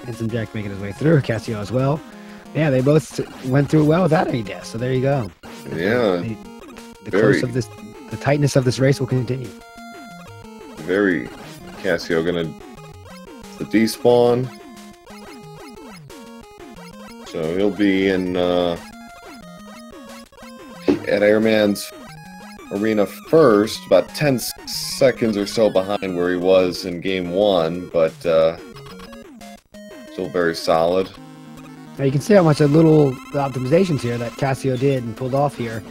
Handsome Jack making his way through. Cassio as well. Yeah, they both went through well without any deaths. So there you go. Yeah. The tightness of this race will continue. Very Cassio gonna the despawn. So he'll be in at Airman's arena first, about 10 seconds or so behind where he was in game 1, but still very solid. Now you can see how much the optimizations here that Cassio did and pulled off here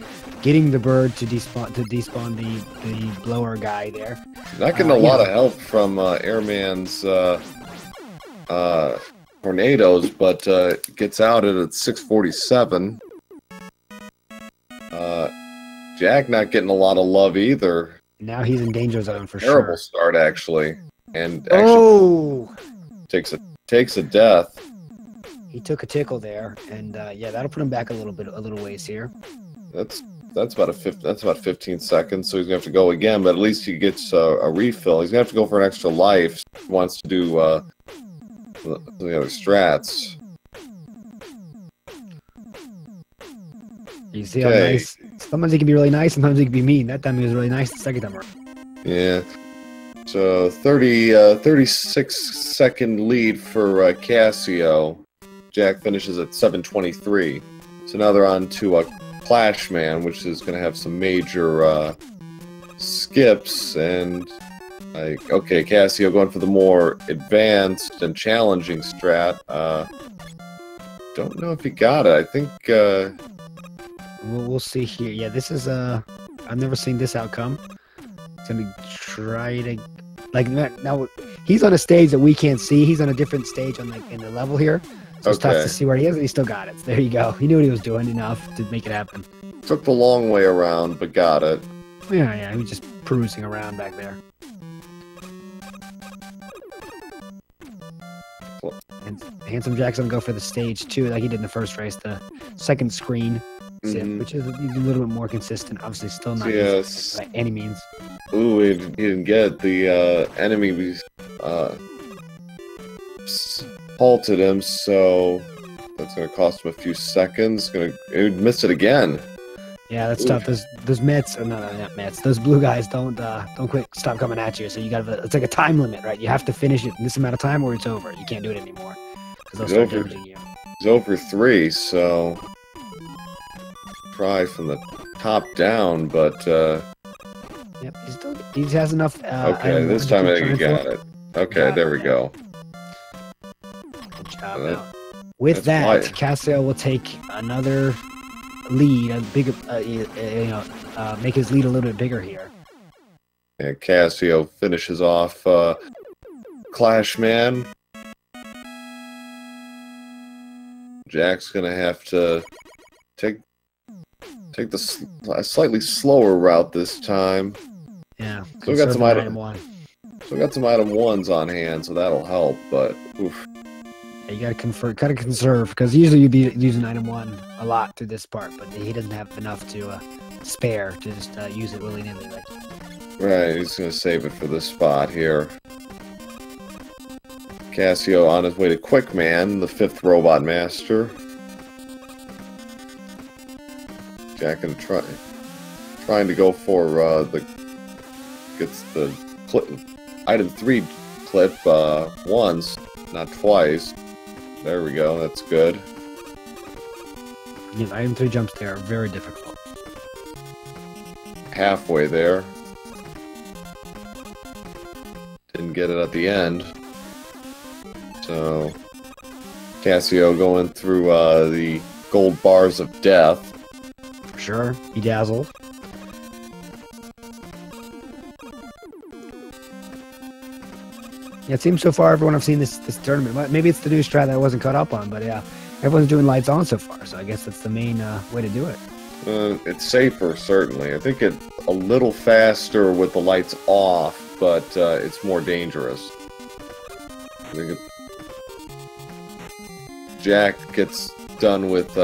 getting the bird to despawn the blower guy there. Not getting a lot of help from Airman's tornadoes, but gets out at 647. Jack not getting a lot of love either. Now he's in danger zone for Terrible sure. start actually, and actually takes a death. He took a tickle there, and yeah, that'll put him back a little ways here. That's about 15 seconds, so he's gonna have to go again. But at least he gets a refill. He's gonna have to go for an extra life. He wants to do the other strats. You see how nice? Sometimes he can be really nice, sometimes he can be mean. That time he was really nice the second time around. Yeah. So 36-second lead for Cassio. Jack finishes at 7:23. So now they're on to Clash Man, which is going to have some major skips. And okay, Cassio going for the more advanced and challenging strat. Don't know if he got it. I think. We'll see here. Yeah, this is I've never seen this outcome. It's gonna try to now. He's on a stage that we can't see. He's on a different stage in the level here. So it's tough to see where he is, and he still got it. So there you go. He knew what he was doing enough to make it happen. Took the long way around, but got it. Yeah, he was just perusing around back there. And Handsome Jack's gonna go for the stage 2, like he did in the first race, the second screen. Which is a little bit more consistent. Obviously, still not by any means. Ooh, he didn't get the enemy halted him, so that's going to cost him a few seconds. He missed it again. Yeah, that's tough. Those Mets, no, not Mets. Those blue guys don't stop coming at you. So you got it's like a time limit, right? You have to finish it in this amount of time, or it's over. You can't do it anymore because they'll start damaging you. He's over 3, so. Try from the top down, but yep, he has enough. Okay, this time I think he got it. Okay, there we go. Good job. With that, Cassio will take another lead, a bigger, make his lead a little bit bigger here. Yeah, Cassio finishes off Clash Man. Jack's gonna have to take the slightly slower route this time. Yeah. Still got some item 1s on hand, so that'll help. But oof. Yeah, you gotta conserve, because usually you'd be using item 1 a lot through this part, but he doesn't have enough to spare to just use it willy nilly. Right, he's gonna save it for this spot here. Cassio on his way to Quickman, the 5th robot master. Jack and trying to go for gets the item 3 clip once, not twice. There we go. That's good. Yeah, item 3 jumps there are very difficult. Halfway there. Didn't get it at the end. So Cassio going through the gold bars of death. Sure, he dazzled. Yeah, it seems so far everyone I've seen this tournament. Maybe it's the new strat that I wasn't caught up on, but yeah, everyone's doing lights on so far. So I guess that's the main way to do it. It's safer, certainly. I think it's a little faster with the lights off, but it's more dangerous. I think Jack gets done with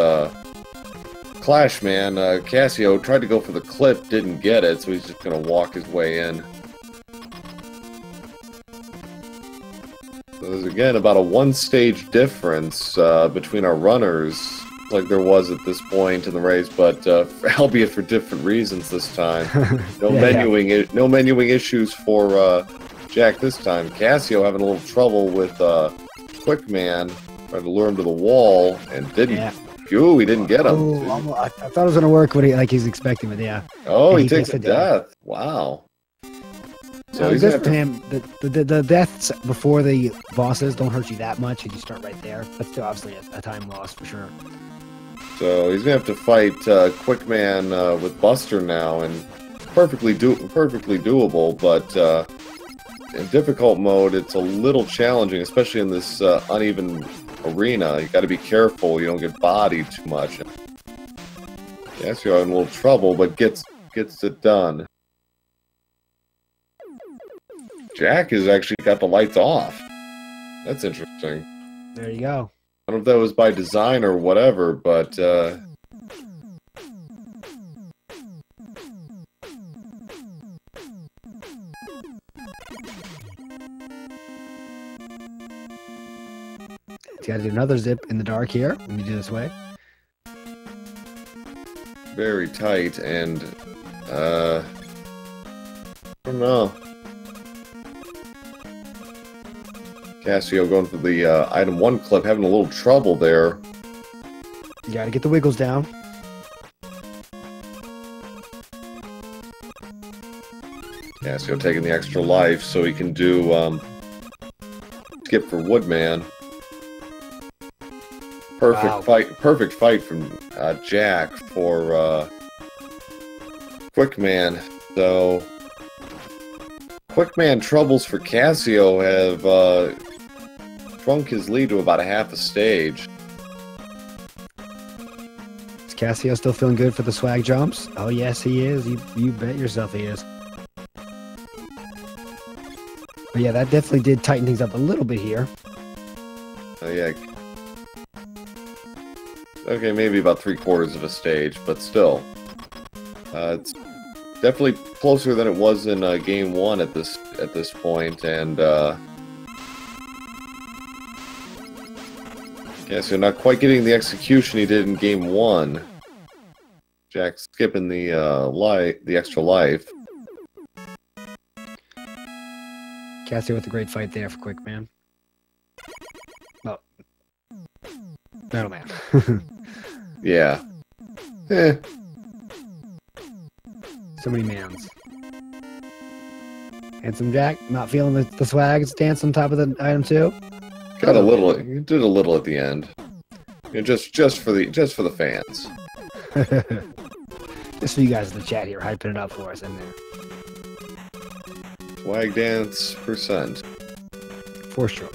Clash Man. Cassio tried to go for the clip, didn't get it, so he's just going to walk his way in. So there's again about a 1-stage difference between our runners, like there was at this point in the race, but albeit for different reasons this time. No menuing issues for Jack this time. Cassio having a little trouble with Quickman, trying to lure him to the wall, and didn't. Yeah. Ooh, he didn't get him. Oh, I thought it was going to work like he's expecting, but yeah. Oh, he takes a death. Wow. So he's good for him. The deaths before the bosses don't hurt you that much if you start right there. That's still obviously a time loss for sure. So he's gonna have to fight Quickman with Buster now, and perfectly doable. But in difficult mode, it's a little challenging, especially in this uneven arena. You got to be careful you don't get bodied too much. Yes, you're in a little trouble, but gets it done. Jack has actually got the lights off. That's interesting. There you go. I don't know if that was by design or whatever, but You gotta do another zip in the dark here when you do this way. very tight, and I don't know. Cassio going for the item 1 clip, having a little trouble there. You gotta get the wiggles down. Cassio taking the extra life so he can do skip for Woodman. Perfect fight from Jack for Quickman. So Quickman troubles for Cassio have shrunk his lead to about a half a stage. Is Cassio still feeling good for the swag jumps? Oh yes, he is. You bet yourself he is. But yeah, that definitely did tighten things up a little bit here. Yeah. Okay, maybe about 3/4 of a stage, but still. It's definitely closer than it was in game 1 at this point, and Cassio not quite getting the execution he did in game 1. Jack skipping the extra life. Cassio with a great fight there for Quickman. Oh. Metal Man. Yeah. So many mans. Handsome Jack, not feeling the swag stance on top of the item 2. Got a little. You did a little at the end. You know, just for the fans. Just for you guys in the chat here, hyping it up for us in there. Swag dance %. For sure.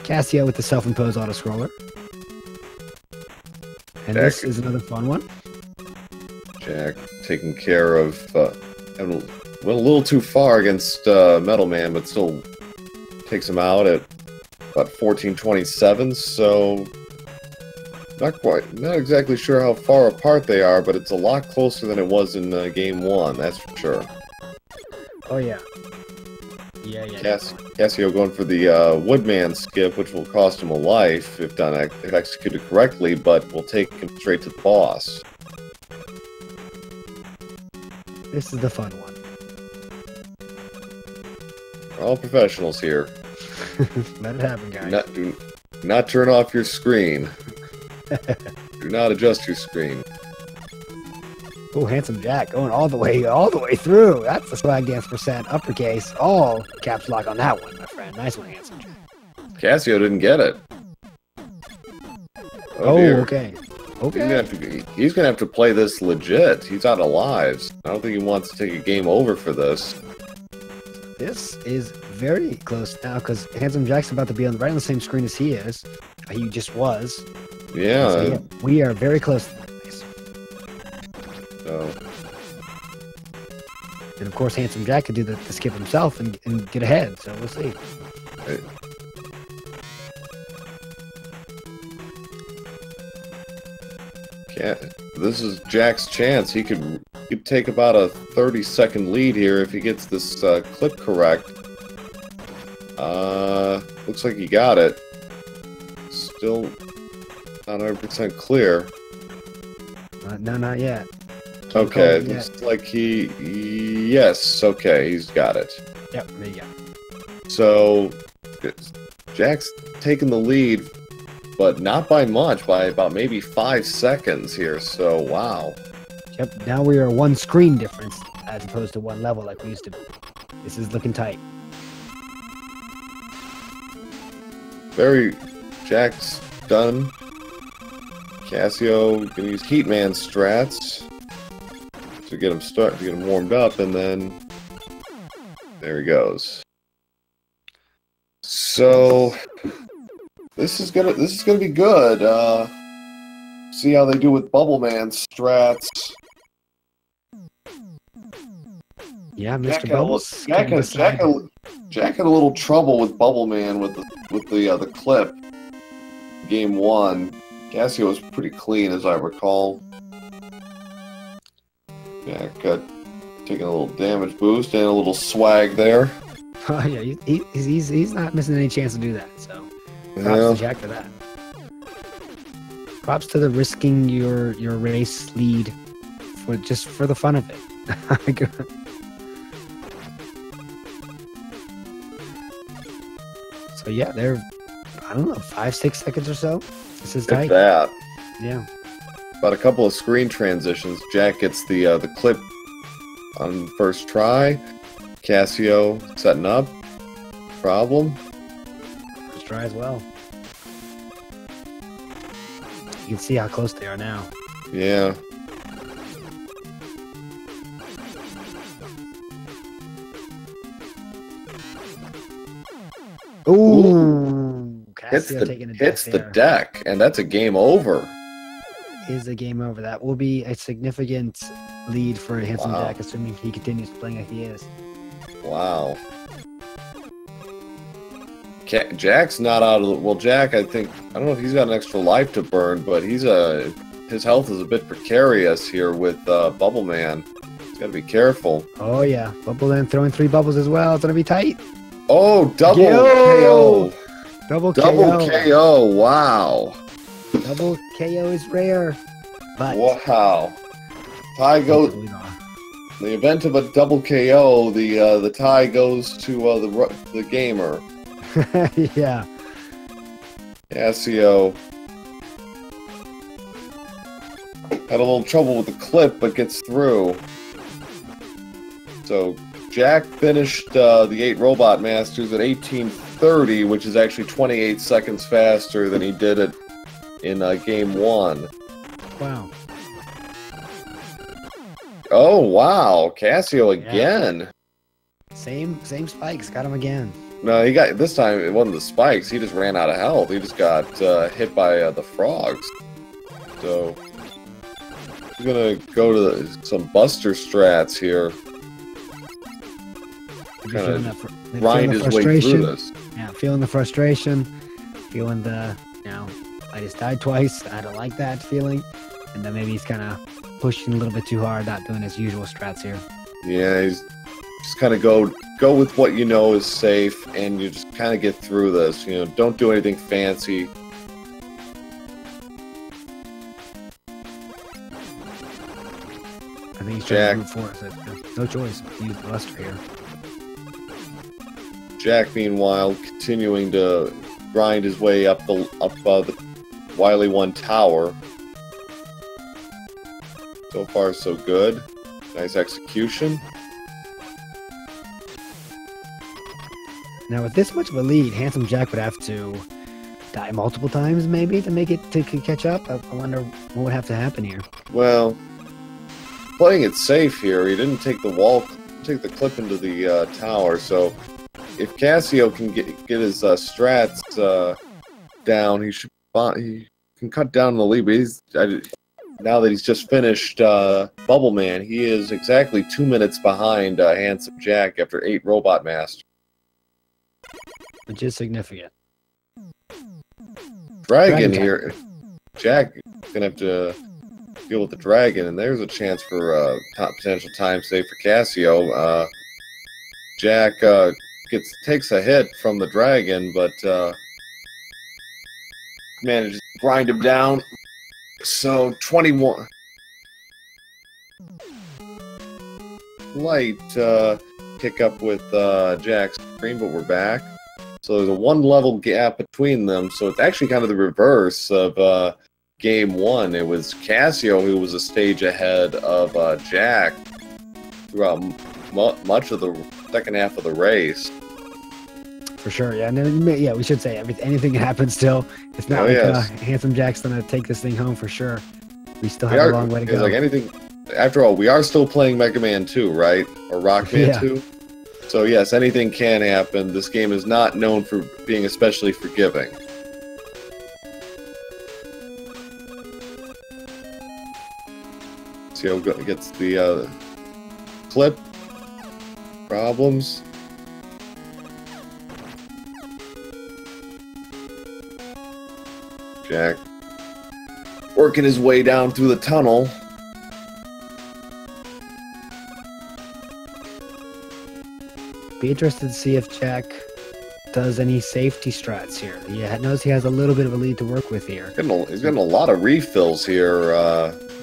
Cassio with the self-imposed auto-scroller. And Jack. This is another fun one. Jack taking care of went a little too far against Metal Man, but still takes him out at about 14:27. So not exactly sure how far apart they are, but it's a lot closer than it was in game 1. That's for sure. Oh yeah. Yeah. Cassio going for the Woodman skip, which will cost him a life if executed correctly, but will take him straight to the boss. This is the fun one. We're all professionals here. Let it happen, guys. Do not turn off your screen. Do not adjust your screen. Oh, Handsome Jack going all the way through. That's the swag dance % uppercase. All caps lock on that one, my friend. Nice one, Handsome Jack. Cassio didn't get it. Oh, dear. okay. He's gonna have to play this legit. He's out of lives. I don't think he wants to take a game over for this. This is very close now because Handsome Jack's about to be right on the same screen as he is. He just was. Yeah. So, we are very close to that. So. And of course, Handsome Jack could do the skip himself and get ahead. So we'll see. Right. This is Jack's chance. He could take about a 30-second lead here if he gets this clip correct. Looks like he got it. Still not 100% clear. No, not yet. Okay, looks like yes, okay, he's got it. Yep, there you go. So, Jack's taking the lead, but not by much, by about maybe 5 seconds here, so wow. Yep, now we are one screen difference as opposed to one level like we used to be. This is looking tight. Jack's done. Cassio gonna use Heatman strats to get him warmed up, and then there he goes. So this is gonna be good. See how they do with Bubble Man strats. Yeah, Mr. Bubbles. Jack had a little trouble with Bubble Man with the clip. Game 1. Cassio was pretty clean, as I recall. Jack taking a little damage boost and a little swag there. Oh yeah, he's not missing any chance to do that. So props to Jack for that. Props to the risking your race lead for the fun of it. So yeah, they're, I don't know, 5-6 seconds or so. This is tight. That. Yeah. About a couple of screen transitions. Jack gets the clip on first try. Cassio setting up. Problem. First try as well. You can see how close they are now. Yeah. Ooh. Hits the deck, and that's a game over. Is a game over. That will be a significant lead for Handsome Jack, assuming he continues playing like he is. Wow. Jack's not out of the... Well, Jack, I don't know if he's got an extra life to burn, but his health is a bit precarious here with Bubble Man. He's got to be careful. Oh, yeah. Bubble Man throwing 3 bubbles as well. It's going to be tight. Oh, double KO. Double KO. Wow. Double KO is rare. But wow. Tie goes... In the event of a double KO, the tie goes to the gamer. Yeah. Cassio had a little trouble with the clip, but gets through. So Jack finished the 8 Robot Masters at 18:30, which is actually 28 seconds faster than he did it in Game 1. Wow. Oh, wow. Cassio again. Yeah. Same spikes. Got him again. No, he got... This time, it wasn't the spikes. He just ran out of health. He just got hit by the frogs. So... he's gonna go to some Buster strats here. Kind of grind his way through this. Yeah, feeling the frustration. Feeling the, I just died twice. I don't like that feeling. And then maybe he's kind of pushing a little bit too hard, not doing his usual strats here. Yeah, he's just kind of go with what you know is safe, and you just kind of get through this. Don't do anything fancy. I think he's trying to brute force. No choice. Use Buster here. Jack, meanwhile, continuing to grind his way up the Wily 1 tower. So far, so good. Nice execution. Now, with this much of a lead, Handsome Jack would have to die multiple times, maybe, to make it to catch up. I wonder what would have to happen here. Well, playing it safe here, he didn't take the clip into the tower, so if Cassio can get his strats down, he can cut down the lead. But now that he's just finished Bubble Man, he is exactly 2 minutes behind Handsome Jack after 8 Robot Masters. Which is significant. Dragon here. Jack gonna have to deal with the dragon, and there's a chance for potential time save for Cassio. Jack takes a hit from the dragon, but manages to grind him down. So 21. Light kick up with Jack's screen, but we're back. So there's a 1 level gap between them. So it's actually kind of the reverse of Game 1. It was Cassio who was a stage ahead of Jack throughout much of the second half of the race. for sure. Yeah, and then, yeah, we should say anything can happen still. It's not Handsome Jack's gonna take this thing home for sure. We still have a long way to go. Like anything. After all, we are still playing Mega Man 2, right? Or Rockman 2. So yes, anything can happen. This game is not known for being especially forgiving. See how it gets the clip. Problems. Jack working his way down through the tunnel. Be interested to see if Jack does any safety strats here. He knows he has a little bit of a lead to work with here. He's getting a lot of refills here.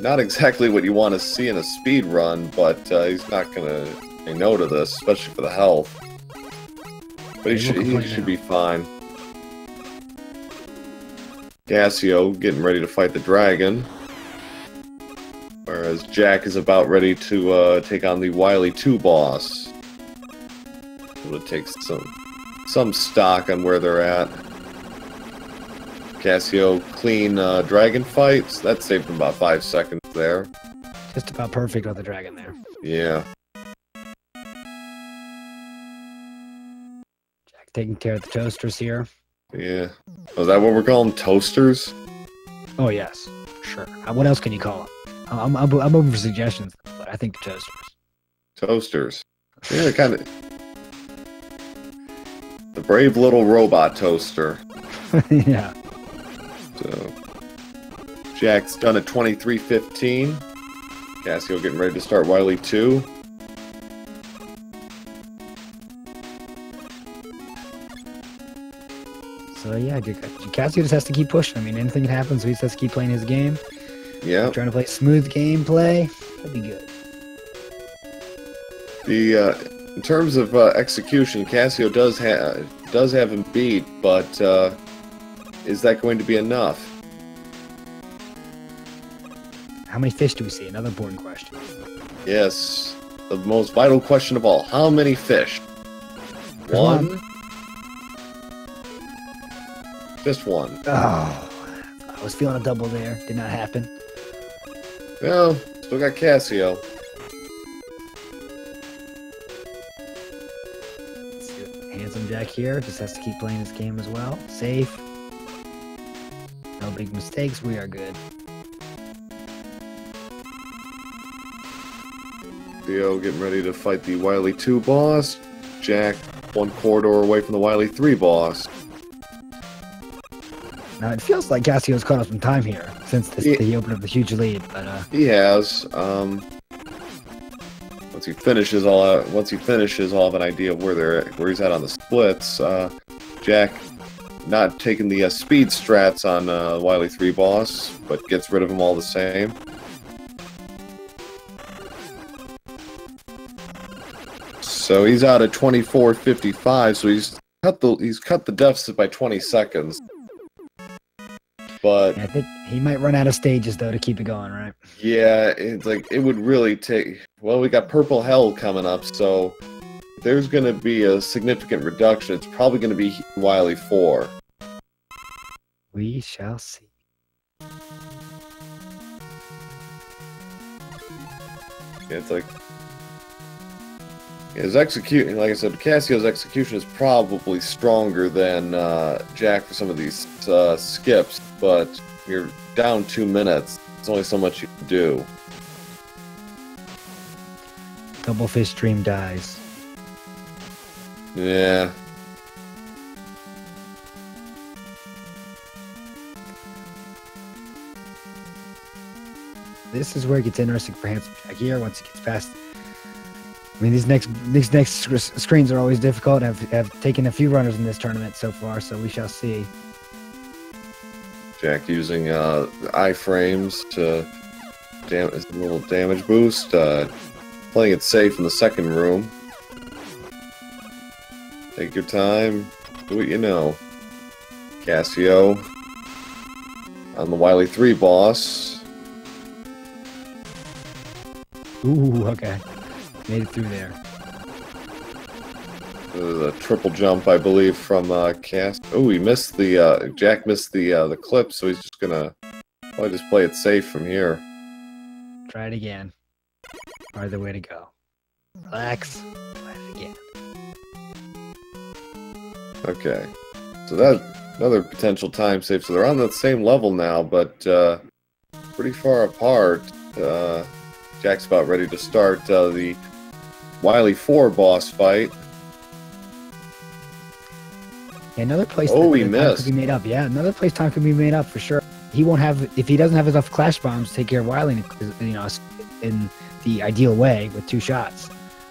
Not exactly what you want to see in a speed run, but he's not going to say no to this, especially for the health. But he should be fine. Cassio getting ready to fight the dragon. Whereas Jack is about ready to take on the Wily 2 boss. Able to take some stock on where they're at. Cassio clean dragon fights. That saved him about 5 seconds there. Just about perfect with the dragon there. Yeah. Jack taking care of the toasters here. Yeah. Oh, is that what we're calling toasters? Oh yes, sure. What else can you call them? I'm open for suggestions, but I think the toasters. Toasters. Yeah, kind of. The brave little robot toaster. Yeah. So, Jack's done at 23:15. Cassio getting ready to start Wily 2. So yeah, Cassio just has to keep pushing. I mean, anything can happen, so he just has to keep playing his game. Yeah. Trying to play smooth gameplay. That'd be good. In terms of execution, Cassio does have him beat, but is that going to be enough? How many fish do we see? Another important question. Yes, the most vital question of all. How many fish? One? Just one. Oh, I was feeling a double there. Did not happen. Well, still got Cassio. Handsome Jack here just has to keep playing this game as well. Safe. No big mistakes. We are good. Theo getting ready to fight the Wily 2 boss. Jack one corridor away from the Wily 3 boss. Now it feels like Cassio's caught up some time here since he opened up a huge lead, but he has. Once he finishes, I'll have an idea of where he's at on the splits. Jack not taking the speed strats on Wily 3 boss, but gets rid of them all the same. So he's out at 24:55. So he's cut the deficit by 20 seconds. But I think he might run out of stages though to keep it going, right? Yeah, it's like it would really take. Well, we got Purple Hell coming up, so there's going to be a significant reduction. It's probably going to be Wily 4. We shall see. It's like his execution. Like I said, Cassio's execution is probably stronger than Jack for some of these skips, but you're down 2 minutes. There's only so much you can do. Double fish dream dies. Yeah. This is where it gets interesting for Handsome Jack here once he gets past. I mean, these next screens are always difficult. Have taken a few runners in this tournament so far, so we shall see. Jack using iframes to a little damage boost. Playing it safe in the second room. Take your time. Do what you know. Cassio on the Wily 3 boss. Ooh, okay. Made it through there. The triple jump, I believe, from Cass. Oh, he missed the Jack missed the clip, so he's just gonna probably just play it safe from here. Try it again. Probably the way to go. Relax. Try it again. Okay, so that's another potential time save. So they're on the same level now, but pretty far apart. Jack's about ready to start the Wily 4 boss fight. Yeah, another place Oh, he time missed. could be made up. Yeah, another place time could be made up for sure. He won't have, if he doesn't have enough Clash Bombs to take care of Wily, you know, in the ideal way with 2 shots.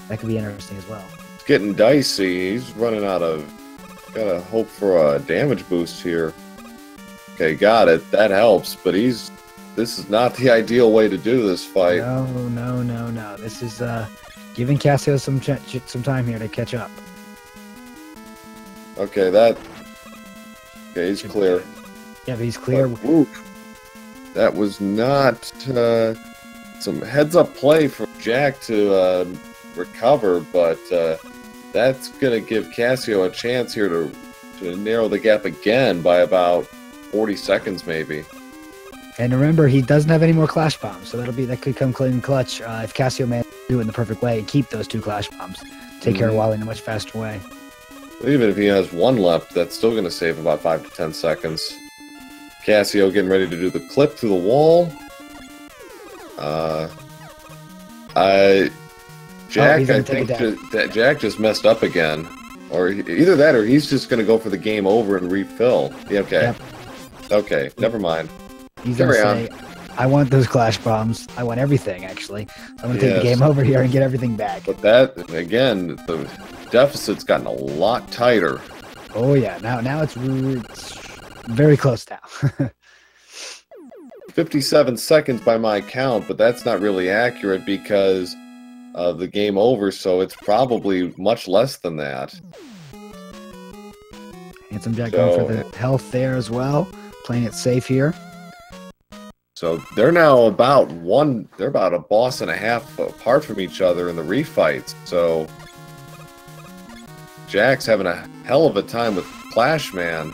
That could be interesting as well. It's getting dicey. He's running out of. Gotta hope for a damage boost here. Okay, got it. That helps, but this is not the ideal way to do this fight. No. This is giving Cassio some time here to catch up. Okay, he's clear. Yeah, but he's clear. But, that was not some heads-up play for Jack to recover, but that's going to give Cassio a chance here to narrow the gap again by about 40 seconds, maybe. And remember, he doesn't have any more Clash Bombs, so that could come clean clutch if Cassio manages to do it in the perfect way and keep those 2 Clash Bombs. Take care of Wily in a much faster way. Even if he has 1 left, that's still going to save about 5 to 10 seconds. Cassio getting ready to do the clip through the wall. Jack, I think that Jack just messed up again. Or either that or he's just going to go for the game over and refill. Yeah, okay. Yep. Okay, never mind. He's going to say, I want those Clash Bombs. I want everything, actually. I'm going to take the game over here and get everything back. But that, again, the deficit's gotten a lot tighter. Oh, yeah. Now it's very close now. 57 seconds by my count, but that's not really accurate because of the game over, so it's probably much less than that. Handsome Jack going for the health there as well. Playing it safe here. So they're now about a boss and a half apart from each other in the refights. So Jack's having a hell of a time with Clash Man.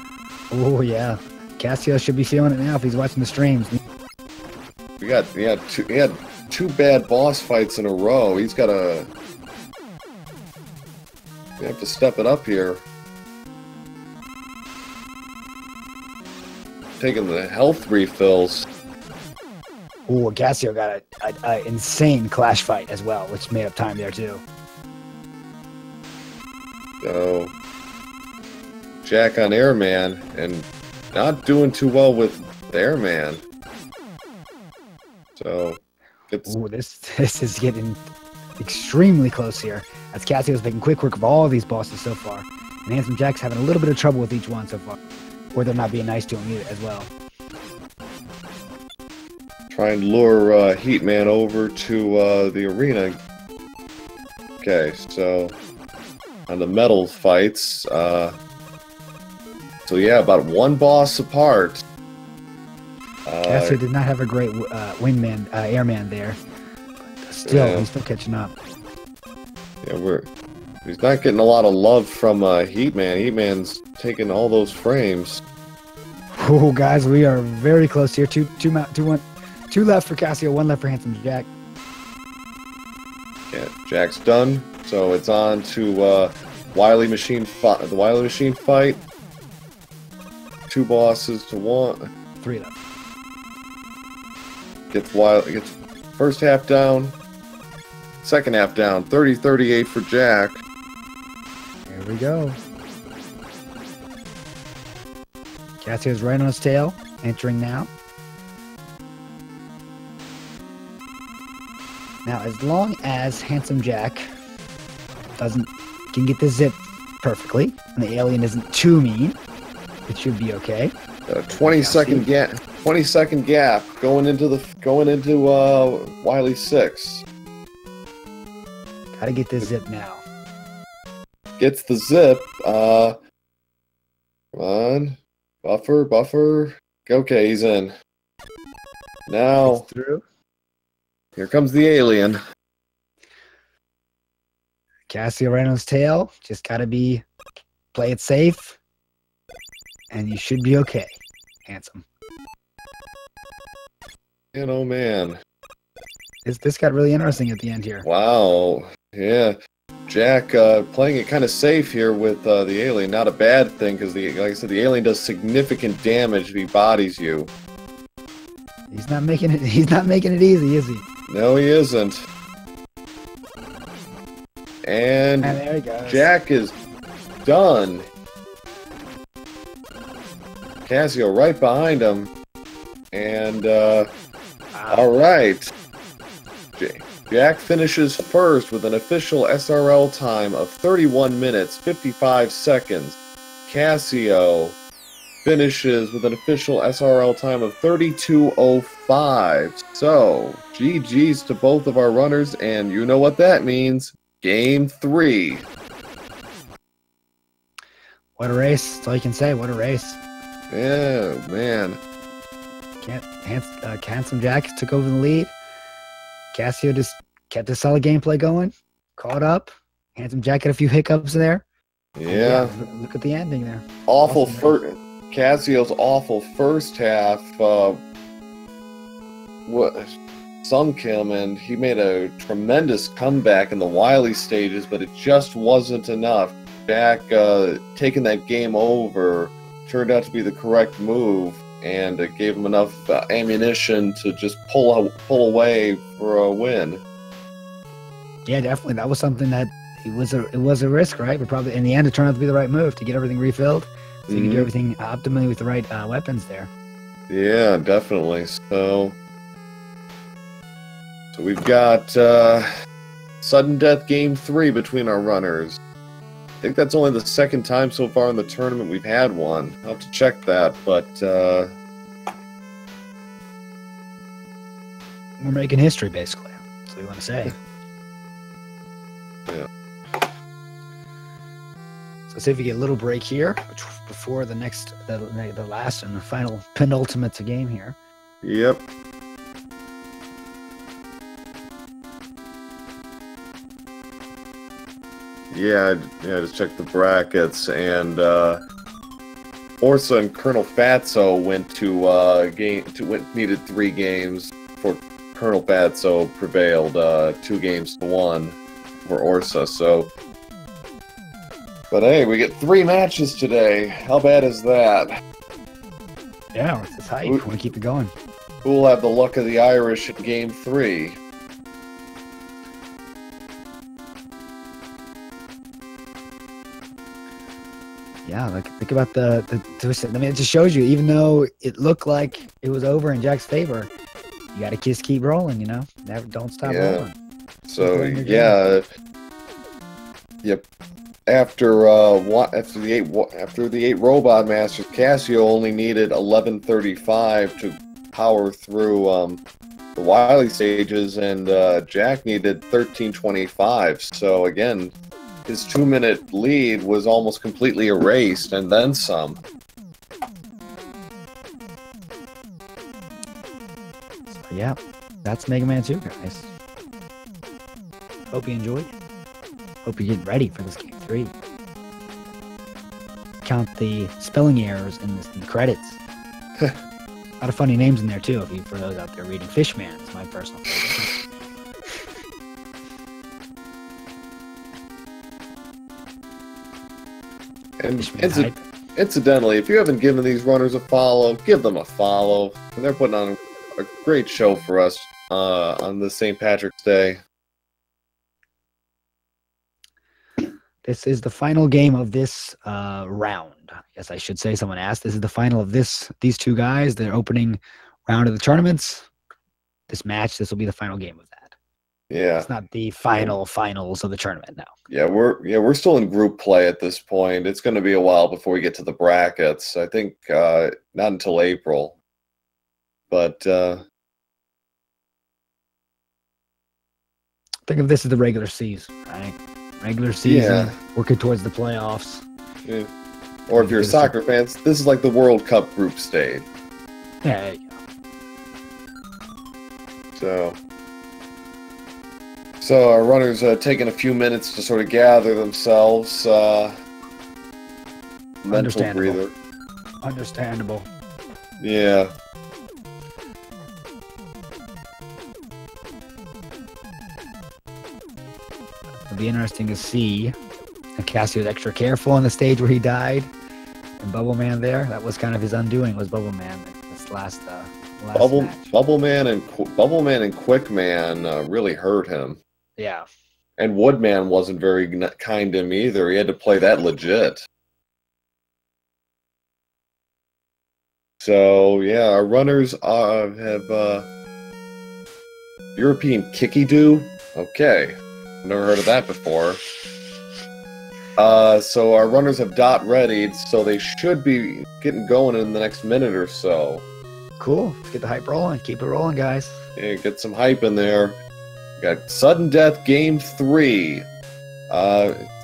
Oh yeah, Cassio should be feeling it now if he's watching the streams. He had 2 bad boss fights in a row. He's got to. You have to step it up here. Taking the health refills. Oh, Cassio got an insane Clash fight as well, which made up time there too. So Jack on Airman and not doing too well with Airman. So ooh, this is getting extremely close here. As Cassio's making quick work of all of these bosses so far. And Handsome Jack's having a little bit of trouble with each one so far. Or they're not being nice to him either as well. Try and lure Heatman over to the arena. Okay, so on the metal fights, so yeah, about 1 boss apart. Cassio did not have a great airman there. But still, he's still catching up. Yeah, he's not getting a lot of love from Heatman. Heatman's taking all those frames. Oh, guys, we are very close here. Two left for Cassio, 1 left for Handsome Jack. Yeah, Jack's done. So it's on to Wily Machine the Wily Machine fight. 2 bosses to 1. 3 left. Gets first half down, second half down. 30-38 for Jack. Here we go. Cassio's right on his tail, entering now. Now, as long as Handsome Jack can get the zip perfectly, and the alien isn't too mean, it should be okay. 20-second gap. 20-second gap going into Wily 6. Gotta get this zip now. Gets the zip. Come on, buffer. Okay, he's in. Now through. Here comes the alien. Cassio right on his tail. Just gotta play it safe, and you should be okay. Handsome. Man, oh man. This got really interesting at the end here. Wow. Yeah. Jack playing it kind of safe here with the alien. Not a bad thing because, like I said, the alien does significant damage if he bodies you. He's not making it. He's not making it easy, is he? No, he isn't. And there he goes. Jack is done. Cassio right behind him. And, all right. Jack finishes first with an official SRL time of 31 minutes, 55 seconds. Cassio finishes with an official SRL time of 32:05. So, GG's to both of our runners, and you know what that means. Game 3. What a race. That's all you can say. What a race. Yeah, man. Handsome Jack took over the lead. Cassio just kept a solid gameplay going. Caught up. Handsome Jack had a few hiccups there. Yeah. Look at the ending there. Awful Cassio's awful first half sunk him, and he made a tremendous comeback in the Wily stages, but it just wasn't enough. Jack taking that game over turned out to be the correct move, and it gave him enough ammunition to just pull away for a win. Yeah, definitely. That was something that it was a risk, right? But probably in the end, it turned out to be the right move to get everything refilled, so you can do everything optimally with the right weapons there. Yeah, definitely. So we've got sudden death game 3 between our runners. I think that's only the second time so far in the tournament we've had one. I'll have to check that, but we're making history, basically. That's what we want to say. Yeah. So let's see if we get a little break here before the last and the final penultimate game here. Yep. Yeah, just check the brackets, and Orsa and Colonel Fatso needed 3 games before Colonel Fatso prevailed 2-1 for Orsa. So, but hey, we get 3 matches today. How bad is that? Yeah, it's hype. We want to keep it going. Who will have the luck of the Irish in game 3? Yeah, like think about the twist. I mean, it just shows you, even though it looked like it was over in Jack's favor, you got to just keep rolling. You know, don't stop rolling. So yeah, yep. After the 8 Robot Masters, Cassio only needed 11:35 to power through the Wily stages, and Jack needed 13:25. So again, his 2-minute lead was almost completely erased, and then some. So yeah, that's Mega Man 2, guys. Hope you enjoyed it. Hope you get ready for this game 3. Count the spelling errors in the credits. A lot of funny names in there too, for those out there reading. Fishman is my personal favorite. And incidentally, if you haven't given these runners a follow, give them a follow. They're putting on a great show for us on the St. Patrick's Day. This is the final game of this round. Yes, I should say. Someone asked. This is the final of these 2 guys. Their opening round of the tournaments. This match. This will be the final game of that. Yeah, it's not the finals of the tournament now. Yeah, we're still in group play at this point. It's going to be a while before we get to the brackets. I think not until April. But think of this as the regular season, right? Regular season, working towards the playoffs. Yeah. Or if you're soccer fans, this is like the World Cup group stage. Yeah, there you go. So our runners taking a few minutes to sort of gather themselves. Mental breather. Understandable. Yeah. It'll be interesting to see. And Cassio was extra careful on the stage where he died. And Bubble Man there, that was kind of his undoing, was Bubble Man this last match. Bubble Man and Quick Man really hurt him. Yeah. And Woodman wasn't very kind to him either. He had to play that legit. So yeah, our runners have European Kicky-Doo. Okay, never heard of that before. So our runners have dot readied, so they should be getting going in the next minute or so. Cool. Let's get the hype rolling. Keep it rolling, guys. Yeah, get some hype in there. Got Sudden Death Game 3.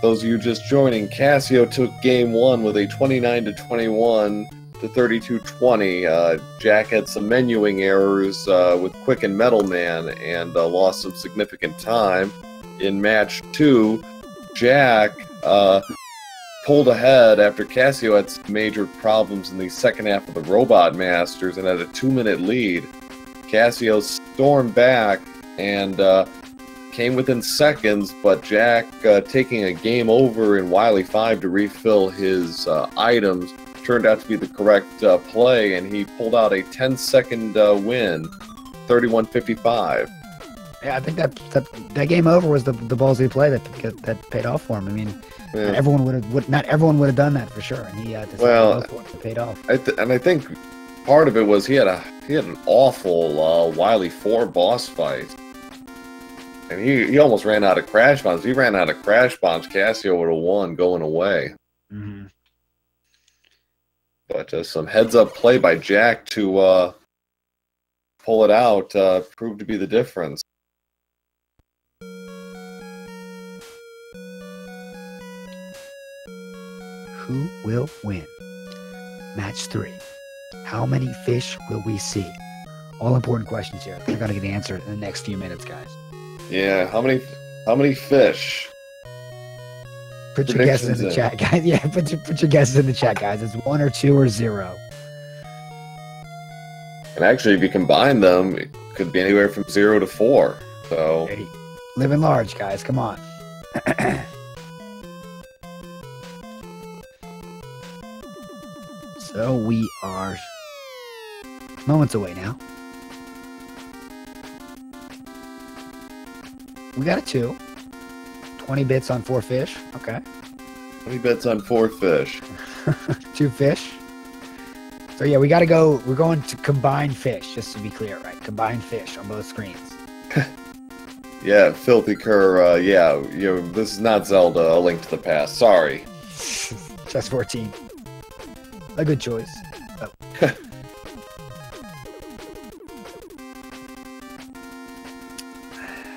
Those of you just joining, Cassio took Game 1 with a 29-21 to 32-20. Jack had some menuing errors with Quick and Metal Man and lost some significant time. In Match 2, Jack pulled ahead after Cassio had some major problems in the second half of the Robot Masters and had a 2-minute lead. Cassio stormed back and came within seconds, but Jack, taking a game over in Wily 5 to refill his items, turned out to be the correct play, and he pulled out a 10-second win, 31-55. Yeah, I think that game over was the ballsy play that paid off for him. I mean, Yeah. not everyone would have done that for sure, and he it paid off. And I think part of it was he had an awful Wily 4 boss fight, and he almost ran out of crash bombs. He ran out of crash bombs. Cassio would have won going away. Mm-hmm. But some heads-up play by Jack to pull it out proved to be the difference. Who will win? Match 3. How many fish will we see? All important questions here. They're going to get answered in the next few minutes, guys. Yeah, how many fish? Put your guesses in the chat, guys. Yeah, put your guesses in the chat, guys. It's 1 or 2 or 0. And actually, if you combine them, it could be anywhere from 0 to 4. So living large, guys. Come on. So we are moments away now. We got a 2. 20 bits on 4 fish. Okay. 20 bits on 4 fish. 2 fish. So yeah, we got to go. We're going to combine fish, just to be clear, right? Combine fish on both screens. Yeah, Filthy Cur. Yeah, this is not Zelda, A Link to the Past. Sorry. Just 14. A good choice. Oh.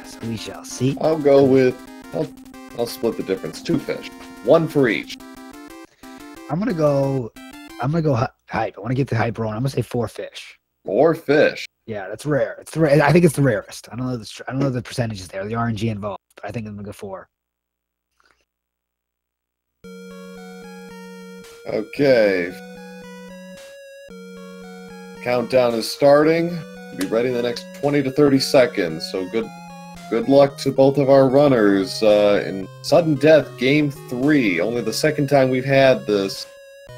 So we shall see. I'll go with. I'll split the difference. 2 fish, 1 for each. I'm gonna go hype. I want to get the hype rolling. I'm gonna say 4 fish. 4 fish. Yeah, that's rare. It's rare. I think it's the rarest. I don't know the percentages there, the RNG involved. But I think I'm gonna go 4. Okay. Countdown is starting. Be ready in the next 20 to 30 seconds. So good luck to both of our runners in Sudden Death Game 3. Only the second time we've had this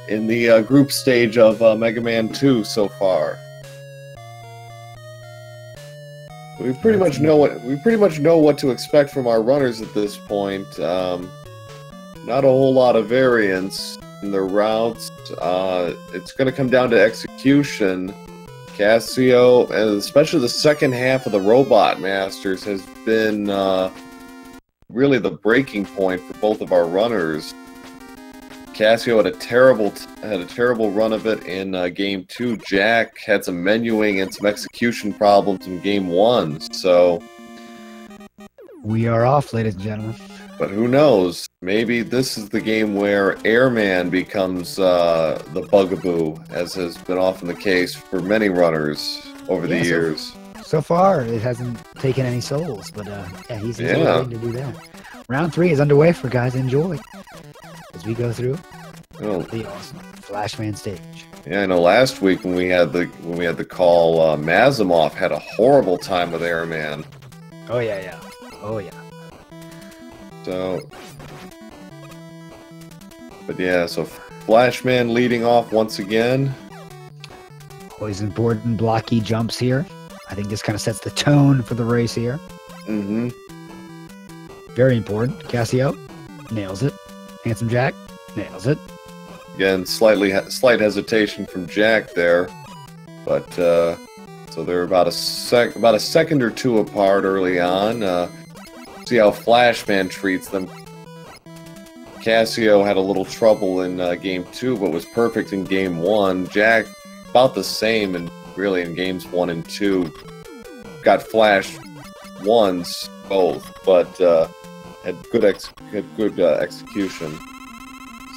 in the group stage of Mega Man 2 so far. We pretty much know what to expect from our runners at this point. Not a whole lot of variance in their routes. It's going to come down to execution. Cassio, and especially the second half of the Robot Masters, has been really the breaking point for both of our runners. Cassio had a terrible run of it in Game 2. Jack had some menuing and some execution problems in Game 1. So we are off, ladies and gentlemen. But who knows? Maybe this is the game where Airman becomes the bugaboo, as has been often the case for many runners over the years. So far, it hasn't taking any souls, but yeah, he's Yeah. waiting to do that. Round 3 is underway for guys. Enjoy as we go through Oh, the awesome Flashman stage. yeah, I know. Last week when we had the call, Mazimov had a horrible time with Airman. Oh yeah. Oh yeah. So, but yeah, so Flashman leading off once again. Always important blocky jumps here. I think this kind of sets the tone for the race here. Mm-hmm. Very important. Cassio nails it. Handsome Jack nails it. Again, slight hesitation from Jack there, but so they're about a second or two apart early on. See how Flashman treats them. Cassio had a little trouble in game 2, but was perfect in game 1. Jack about the same, and really in games 1 and 2, got flashed once both, but had good execution.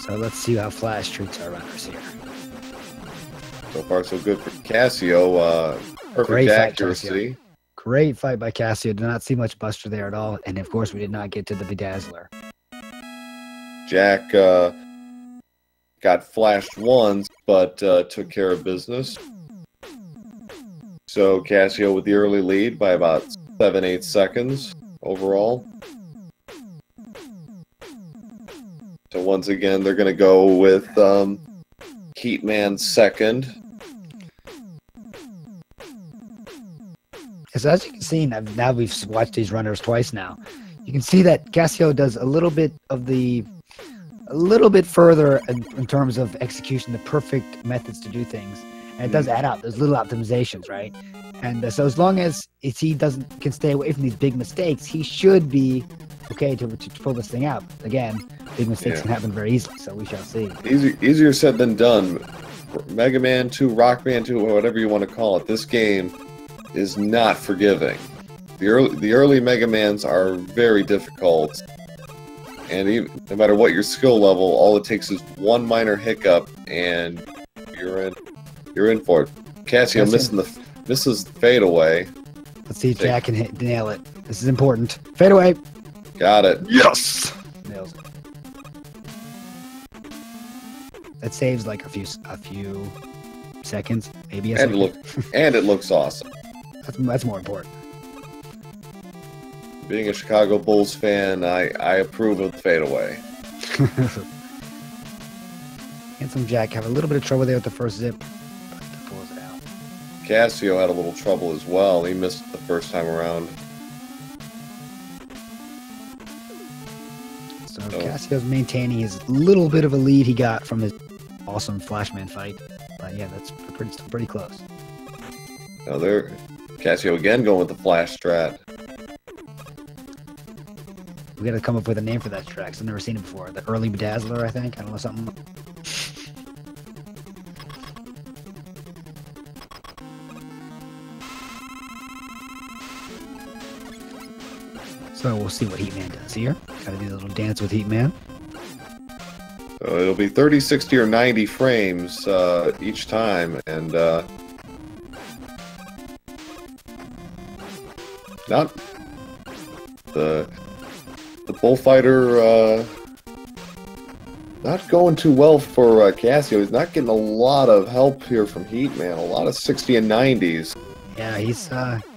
So let's see how Flash treats our runners here. So far, so good for Cassio. Perfect Great fight, accuracy. Cassio. Great fight by Cassio. Did not see much Buster there at all. And of course, we did not get to the Bedazzler. Jack got flashed once, but took care of business. So Cassio with the early lead by about 7-8 seconds overall. So once again, they're going to go with Heatman second. So as you can see, now we've watched these runners twice now. You can see that Cassio does a little bit further in terms of execution, the perfect methods to do things. And it does add up. There's little optimizations, right? And so as long as he can stay away from these big mistakes, he should be okay to pull this thing out. Again, big mistakes can happen very easily, so we shall see. Easier said than done. Mega Man 2, Rockman 2, or whatever you want to call it, this game is not forgiving. The early Mega Mans are very difficult, and no matter what your skill level, all it takes is one minor hiccup, and you're in for it. Cassio misses fadeaway. Let's see if Jack can nail it. This is important. Fadeaway. Got it. Yes. Nails it. That saves like a few seconds, maybe a second. And it looks awesome. That's more important. Being a Chicago Bulls fan, I approve of the fadeaway. Handsome Jack have a little bit of trouble there with the first zip, but he pulls it out. Cassio had a little trouble as well. He missed it the first time around. So Cassio's maintaining his little bit of a lead he got from his awesome Flashman fight. But yeah, that's pretty close. Now there, Cassio again going with the flash strat. We gotta come up with a name for that track, 'cause I've never seen it before. The early Bedazzler, I think. I don't know, something. So we'll see what Heatman does here. Gotta do a little dance with Heatman. So it'll be 30, 60, or 90 frames each time, and not the bullfighter not going too well for Cassio. He's not getting a lot of help here from Heatman. A lot of 60 and 90s. Yeah, he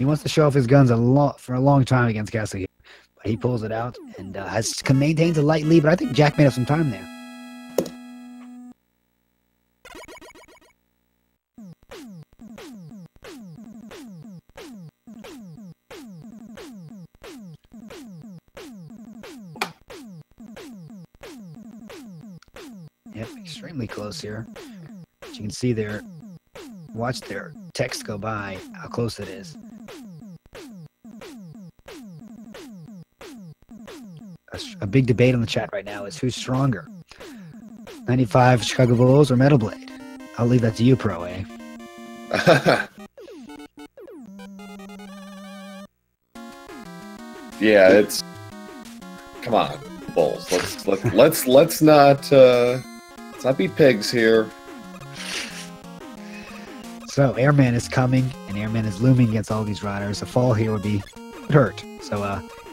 wants to show off his guns for a long time against Cassio here. But he pulls it out and maintains a light lead, but I think Jack made up some time there. Yep, extremely close here. As you can see there, watch their text go by, how close it is. A big debate on the chat right now is who's stronger, 95 Chicago Bulls or Metal Blade? I'll leave that to you, Pro A. Yeah, it's come on, Bulls. Let's not be pigs here. So Airman is coming, and Airman is looming against all these riders. A fall here would be could hurt. So,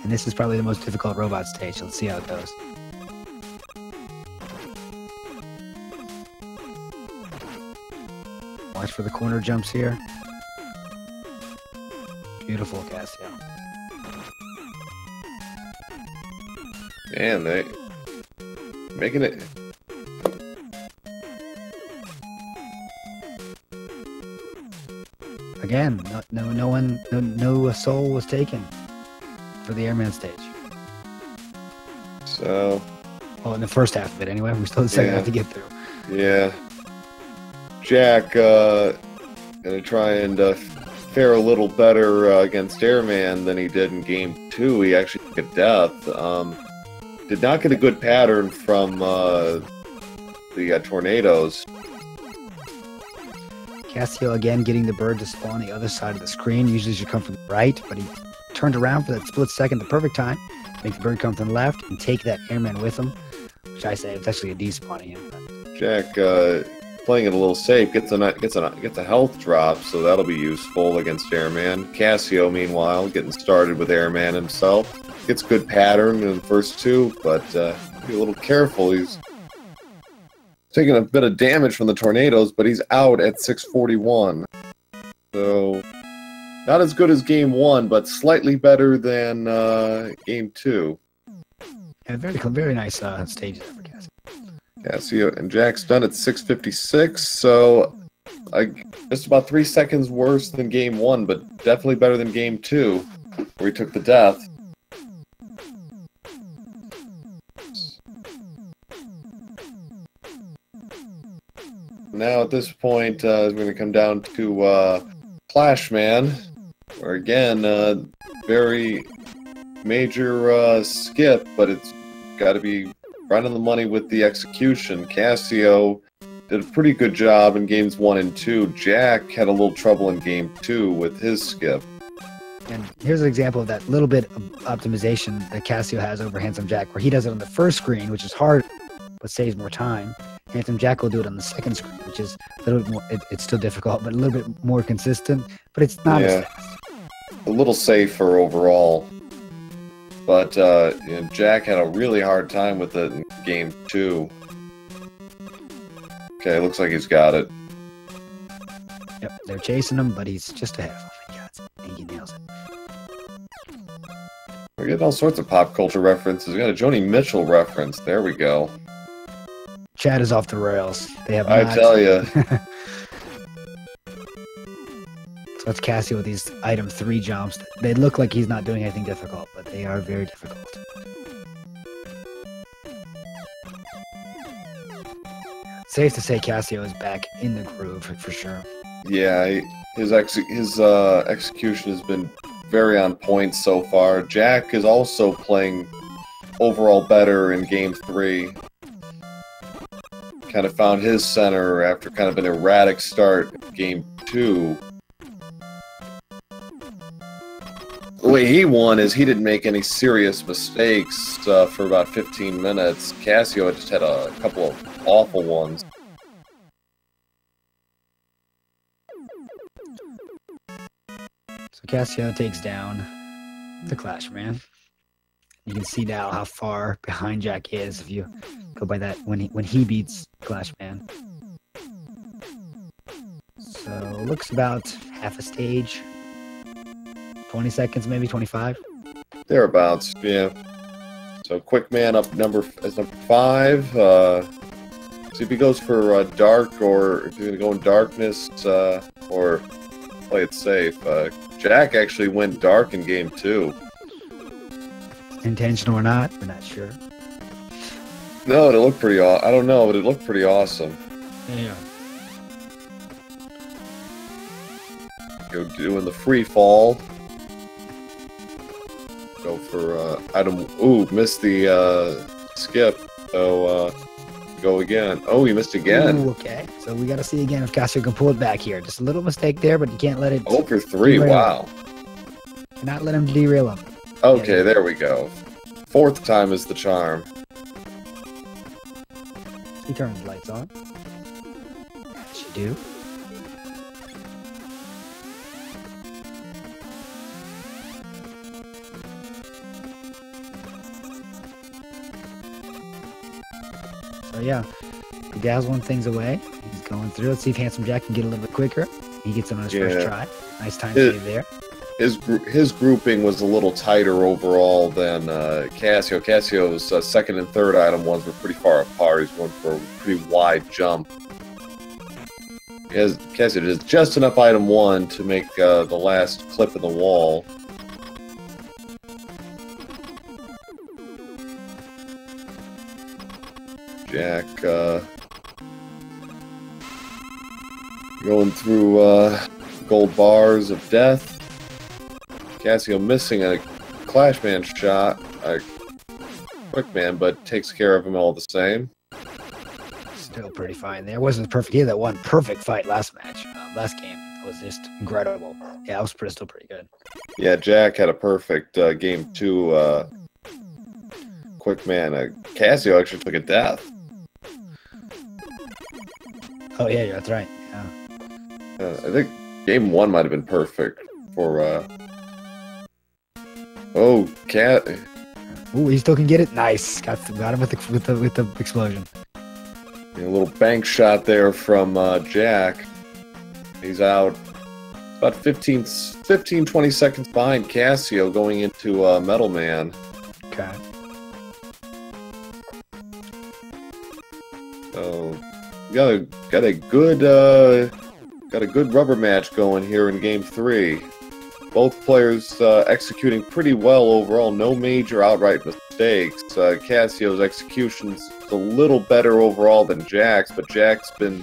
and this is probably the most difficult robot stage. So let's see how it goes. Watch for the corner jumps here. Beautiful, Cassio. Man, they making it. Again, no soul was taken for the airman stage. So. Well, in the first half of it, anyway. We still have the second half to get through. Yeah. Jack gonna try and fare a little better against Airman than he did in game 2. He actually took a death. Did not get a good pattern from the tornadoes. Cassio again getting the bird to spawn on the other side of the screen. Usually should come from the right, but he turned around for that split second, the perfect time. Make the bird come from the left and take that airman with him, which I say it's actually a despawning him. But. Jack playing it a little safe, gets a health drop, so that'll be useful against Airman. Cassio, meanwhile, getting started with Airman himself. Gets good pattern in the first two, but be a little careful. He's taking a bit of damage from the tornadoes, but he's out at 641. So, not as good as game 1, but slightly better than game 2. Yeah, very nice stages for Cassio. Cassio and Jack's done at 656, so just about 3 seconds worse than game 1, but definitely better than game 2, where he took the death. Now at this point, we're going to come down to Clashman, where again, very major skip, but it's got to be right on the money with the execution. Cassio did a pretty good job in games 1 and 2. Jack had a little trouble in game 2 with his skip. And here's an example of that little bit of optimization that Cassio has over Handsome Jack, where he does it on the first screen, which is hard, but saves more time. Handsome Jack will do it on the second screen, which is a little bit more, it's still difficult, but a little bit more consistent, but it's not as fast. A little safer overall. But you know, Jack had a really hard time with it in game 2. Okay, looks like he's got it. Yep, they're chasing him, but he's just ahead of him. He nails it. We're getting all sorts of pop culture references. We got a Joni Mitchell reference. There we go. Chat is off the rails. They have. I tell you. So it's Cassio with these item 3 jumps. They look like he's not doing anything difficult, but they are very difficult. Safe to say Cassio is back in the groove for sure. Yeah, his execution has been very on point so far. Jack is also playing overall better in game 3. Kind of found his center after kind of an erratic start in game 2. The way he won is he didn't make any serious mistakes for about 15 minutes. Cassio just had a couple of awful ones. So Cassio takes down the Clashman. You can see now how far behind Jack is if you go by that when he beats Clashman. So looks about half a stage. 20 seconds, maybe 25. Thereabouts, yeah. So Quick Man up number 5. See if he goes for dark, or if he's gonna go in darkness, or play it safe. Jack actually went dark in game 2. Intentional or not, we're not sure. No, it looked pretty. I don't know, but it looked pretty awesome. Yeah. Go doing the free fall. Go for item. Ooh, missed the skip. So go again. Oh, he missed again. Ooh, okay. So we got to see again if Cassio can pull it back here. Just a little mistake there, but you can't let it. 0 for 3. Wow. Not let him derail him. Okay, there we go. 4th time is the charm. He turns the lights on. As you do. yeah, bedazzling things away. He's going through. Let's see if Handsome Jack can get a little bit quicker. He gets him on his first try. Nice time save there. His grouping was a little tighter overall than Cassio. Cassio's second and third item ones were pretty far apart. He's going for a pretty wide jump. Cassio has just enough item 1 to make the last clip in the wall. Jack going through gold bars of death. Cassio missing a Clashman shot, a Quickman, but takes care of him all the same. Still pretty fine there. Wasn't perfect either. That one perfect fight last match, last game. It was just incredible. Yeah, it was still pretty good. Yeah, Jack had a perfect game 2 Quickman. Cassio actually took a death. Oh yeah, that's right. Yeah. I think game 1 might have been perfect for. Oh, Cat. Ooh, he still can get it. Nice. Got him with the explosion. A little bank shot there from Jack. He's out about 15-20 seconds behind Cassio going into Metal Man. Okay. So got a good rubber match going here in game 3. Both players executing pretty well overall. No major outright mistakes. Cassio's execution's a little better overall than Jack's, but Jack's been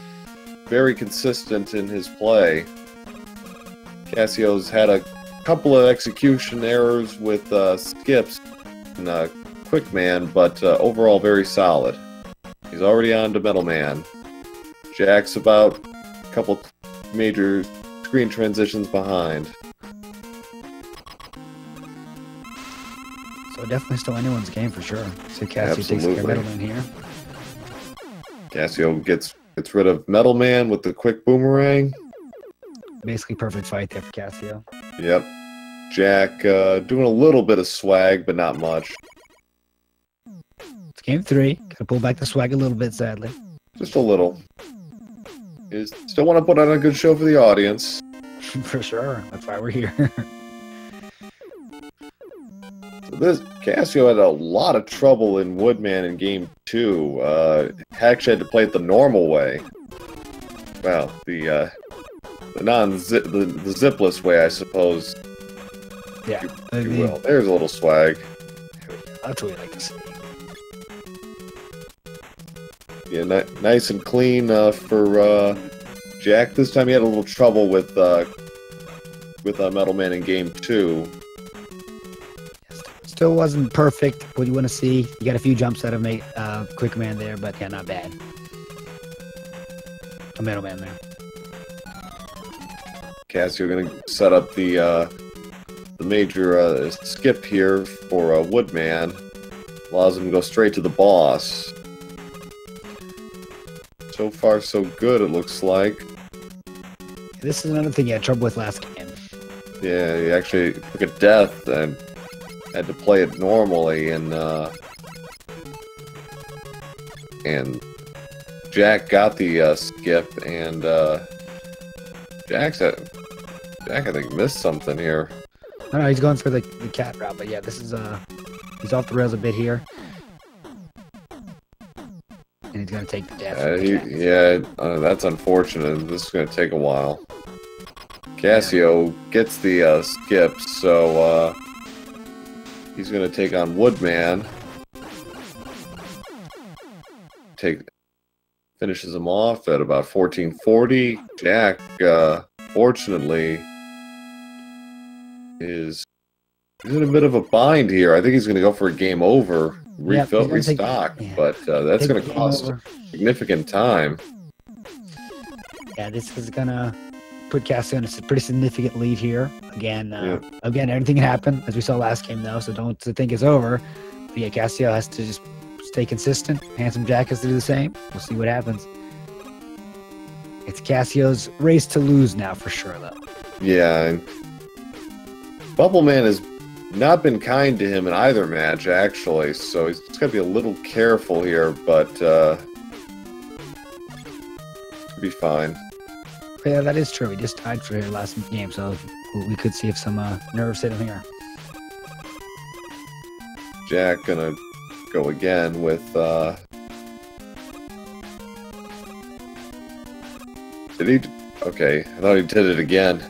very consistent in his play. Cassio's had a couple of execution errors with skips and Quickman, but overall very solid. He's already on to Metal Man. Jack's about a couple major screen transitions behind. So definitely still anyone's game for sure. So Cassio takes care of Metal Man here. Cassio gets rid of Metal Man with the quick boomerang. Basically perfect fight there for Cassio. Yep. Jack doing a little bit of swag, but not much. It's game 3. Gotta pull back the swag a little bit, sadly. Just a little. You still want to put on a good show for the audience. For sure. That's why we're here. This Cassio had a lot of trouble in Woodman in game 2. Actually had to play it the normal way. Well, the zipless way, I suppose. Yeah. If you will. There's a little swag. That's what we like to see. Yeah, nice and clean for Jack. This time he had a little trouble with Metal Man in game 2. Still wasn't perfect. What you want to see? You got a few jumps that have made Quickman there, but yeah, not bad. A Metal Man there. Cassio gonna set up the major skip here for Woodman. Allows him to go straight to the boss. So far, so good. It looks like. This is another thing he had trouble with last game. Yeah, he actually took a death and had to play it normally, and Jack got the skip, and Jack I think missed something here. No, he's going for the cat route, but yeah, this is he's off the rails a bit here, and he's gonna take the death. That's unfortunate. This is gonna take a while. Cassio gets the skip, so he's going to take on Woodman. Finishes him off at about 1440. Jack, fortunately, is in a bit of a bind here. I think he's going to go for a game over, restock, but that's going to cost significant time. Yeah, this is going to put Cassio in a pretty significant lead here. Again, everything can happen, as we saw last game, though, so don't think it's over. But yeah, Cassio has to just stay consistent. Handsome Jack has to do the same. We'll see what happens. It's Cassio's race to lose now, for sure, though. Yeah, and Bubble Man has not been kind to him in either match, actually, so he's got to be a little careful here, but Be fine. Yeah, that is true. We just tied for your last game, so we could see if some nerves hit him here. Jack gonna go again with. Did he? Okay, I thought he did it again.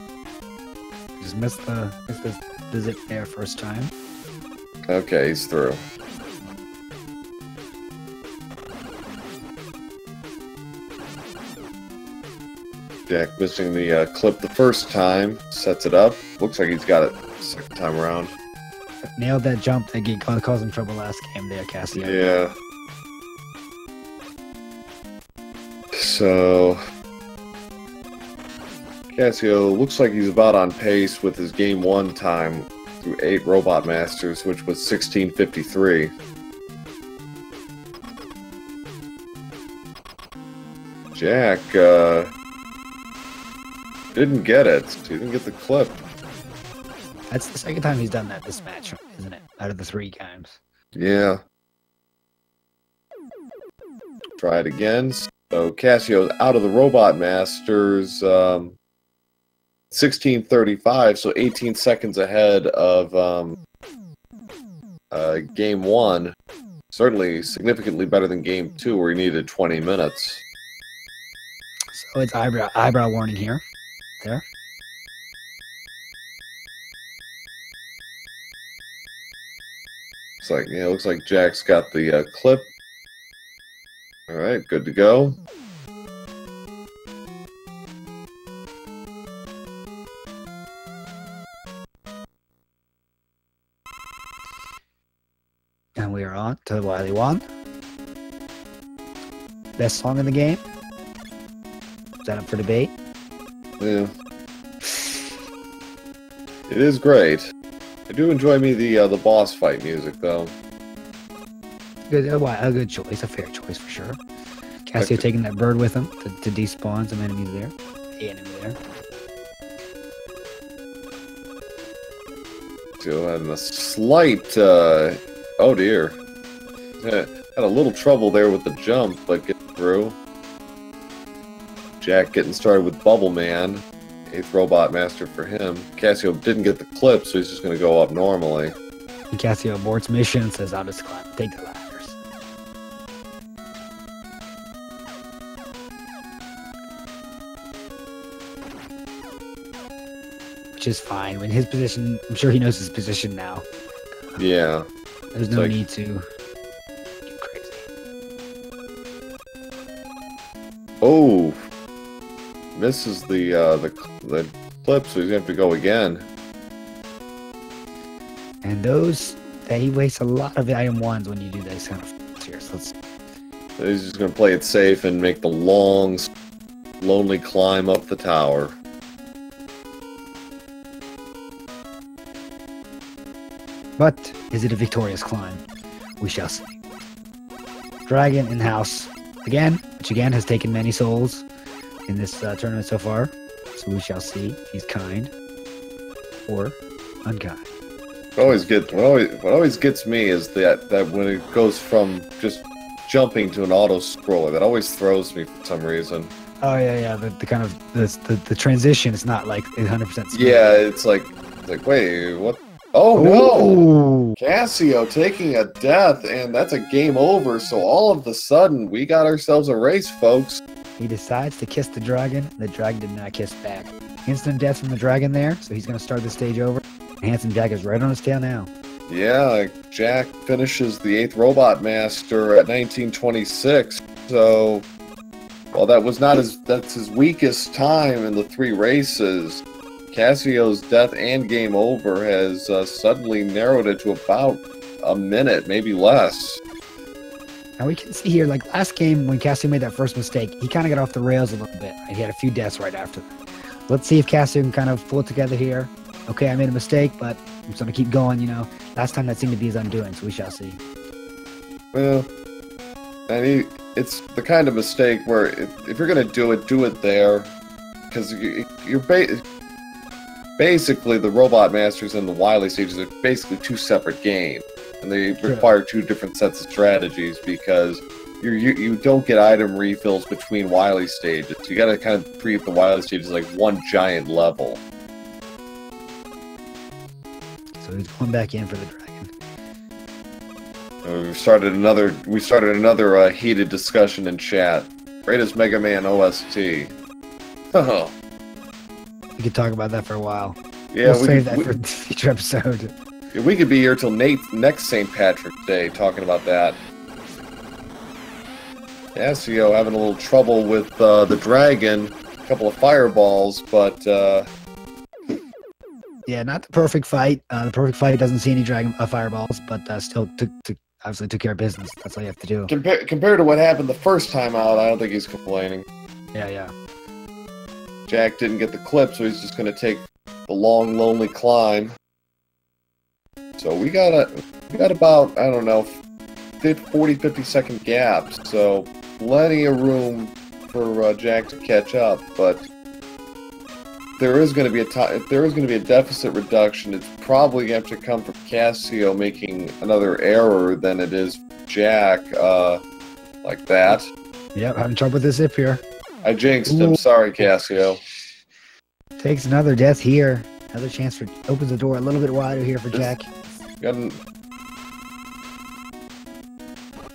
Just missed the zip there first time. Okay, he's through. Jack missing the clip the first time, sets it up. Looks like he's got it second time around. Nailed that jump that caused him trouble last game there, Cassio. Yeah. So Cassio looks like he's about on pace with his game 1 time through 8 Robot Masters, which was 16:53. Jack didn't get it. He didn't get the clip. That's the second time he's done that this match, isn't it? Out of the 3 times. Yeah. Try it again. So Cassio's out of the Robot Masters 16:35, so 18 seconds ahead of game 1. Certainly significantly better than game 2, where he needed 20 minutes. So it's eyebrow warning here. There. Looks like Jack's got the clip. All right, good to go. And we are on to Wily 1. Best song in the game? Is that up for debate? Yeah. It is great. I do enjoy the boss fight music, though. Good, a good choice, a fair choice for sure. Cassio taking that bird with him to despawn some enemies there. The enemy there. So having a slight, oh dear. Had a little trouble there with the jump, but getting through. Jack getting started with Bubble Man. 8th Robot Master for him. Cassio didn't get the clip, so he's just going to go up normally. And Cassio aborts mission and says, I'll just climb, take the ladders. Which is fine. In his position, I'm sure he knows his position now. Yeah. There's no need to do crazy. Oh! Misses the clip, so he's gonna have to go again. And he wastes a lot of item 1s when you do this kind of here. So he's just gonna play it safe and make the long, lonely climb up the tower. But is it a victorious climb? We shall see. Dragon in house again, which again has taken many souls in this tournament so far. So we shall see if he's kind or unkind. What always gets me is that when it goes from just jumping to an auto scroller, that always throws me for some reason. Oh yeah. The kind of the transition is not like 100% smooth. Yeah, it's like wait, what? Oh no! Cassio taking a death, and that's a game over. So all of a sudden, we got ourselves a race, folks. He decides to kiss the dragon. The dragon did not kiss back. Instant death from the dragon there, so he's going to start the stage over. Handsome Jack is right on his tail now. Yeah, Jack finishes the 8th Robot Master at 1926. So, well, that's his weakest time in the 3 races. Cassio's death and game over has suddenly narrowed it to about a minute, maybe less. Now we can see here, like last game when Cassio made that first mistake, he kind of got off the rails a little bit. He had a few deaths right after that. Let's see if Cassio can kind of pull it together here. Okay, I made a mistake, but I'm just going to keep going, you know. Last time that seemed to be his undoing, so we shall see. Well, and it's the kind of mistake where if you're going to do it there. Because basically the Robot Masters and the Wily stages are basically 2 separate games. And they require 2 different sets of strategies because you don't get item refills between Wily stages. You gotta kind of treat the Wily stages like one giant level. So he's going back in for the dragon. We started another heated discussion in chat. Greatest Mega Man OST. Oh. We could talk about that for a while. Yeah, we'll save that for the future episode. We could be here till next St. Patrick's Day talking about that. Cassio having a little trouble with the dragon, a couple of fireballs, but yeah, not the perfect fight. The perfect fight doesn't see any dragon fireballs, but still obviously took care of business. That's all you have to do. Compared to what happened the first time out, I don't think he's complaining. Yeah. Jack didn't get the clip, so he's just going to take the long, lonely climb. So we got about, I don't know, 40-50 second gap, so plenty of room for Jack to catch up. But there is going to be if there is going to be a deficit reduction, it's probably going to have to come from Cassio making another error than it is Jack, like that. Yep, having trouble with this zip here. I jinxed him. Sorry, Cassio. Takes another death here. Another chance for opens the door a little bit wider here for Jack.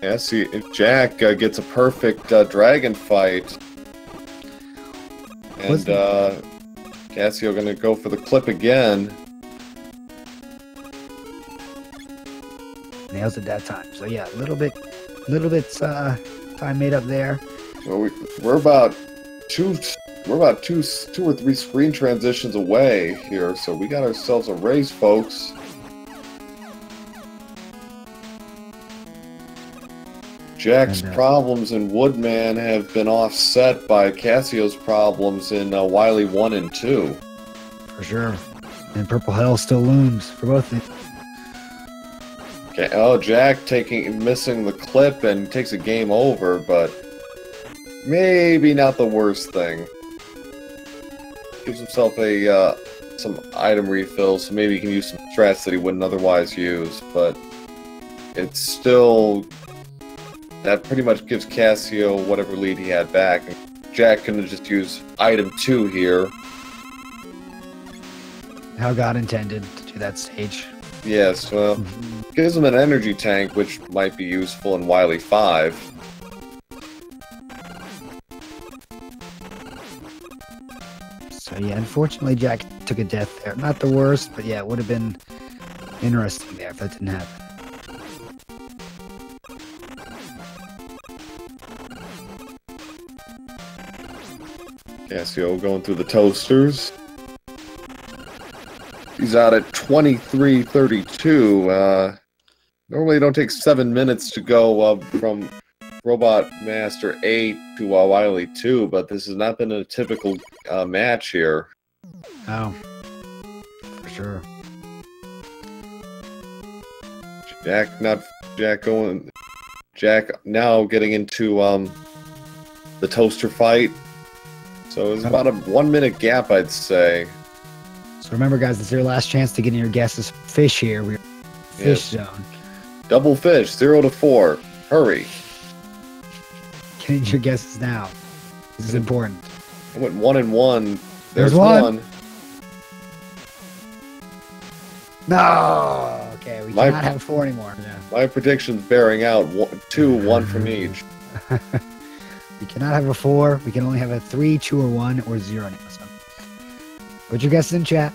Yeah, see, if Jack gets a perfect dragon fight, and Cassio gonna go for the clip again. Nails it that time. So yeah, a little bit time made up there. So we're about two or three screen transitions away here, so we got ourselves a race, folks. Jack's problems in Woodman have been offset by Cassio's problems in Wily 1 and 2. For sure. And Purple Hell still looms for both of them. Okay, oh, Jack missing the clip and takes a game over, but maybe not the worst thing. Gives himself some item refills, so maybe he can use some strats that he wouldn't otherwise use, but it's still... That pretty much gives Cassio whatever lead he had back. Jack can just use item 2 here. How God intended to do that stage. Yes, well, gives him an energy tank, which might be useful in Wily 5. So yeah, unfortunately Jack took a death there. Not the worst, but yeah, it would have been interesting there if that didn't happen. Cassio going through the toasters. He's out at 23:32. Normally it don't take 7 minutes to go from Robot Master 8 to Wily 2, but this has not been a typical match here. Oh, for sure. Jack now getting into the toaster fight. So it's about a 1 minute gap, I'd say. So remember, guys, this is your last chance to get in your guesses. Fish here. We're fish zone. Double fish, 0 to 4. Hurry. Get in your guesses now. This is important. I went 1 and 1. There's one. No. Okay, we cannot have 4 anymore. Yeah. My prediction's bearing out. 1 from each. We cannot have a 4. We can only have a 3, 2, or 1, or 0 now. So, put your guesses in chat.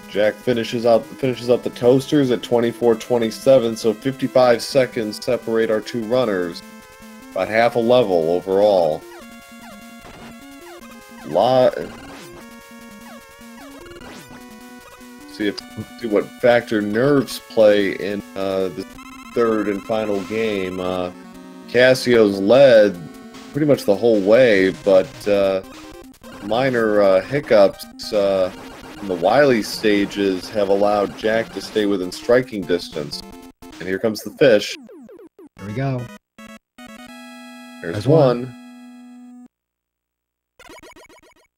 Jack finishes up the toasters at 24:27, so 55 seconds separate our two runners. About half a level overall. See what factor nerves play in the third and final game. Cassio's led pretty much the whole way, but minor hiccups in the Wily stages have allowed Jack to stay within striking distance. And here comes the fish. Here we go. There's one.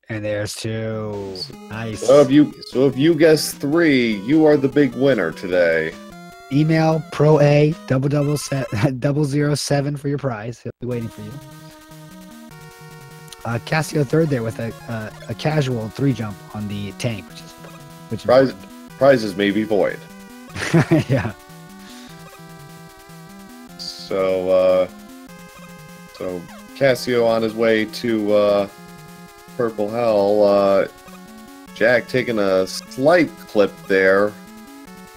And there's 2. Nice. So if you guess 3, you are the big winner today. email ProA 007 for your prize. He'll be waiting for you. Cassio third there with a casual 3 jump on the tank, which prizes may be void. Yeah. So Cassio on his way to Purple Hell. Jack taking a slight clip there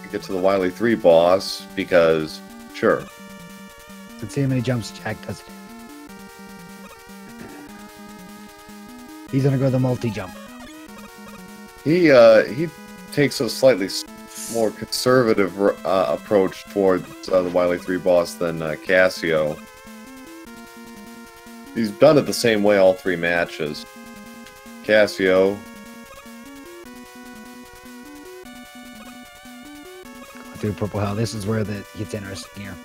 to get to the Wily 3 boss because, sure. Let's see how many jumps Jack does. He's gonna go the multi-jump. He takes a slightly more conservative approach towards the Wily 3 boss than Cassio. He's done it the same way all 3 matches. Cassio. Through Purple Hell. This is where it gets interesting here.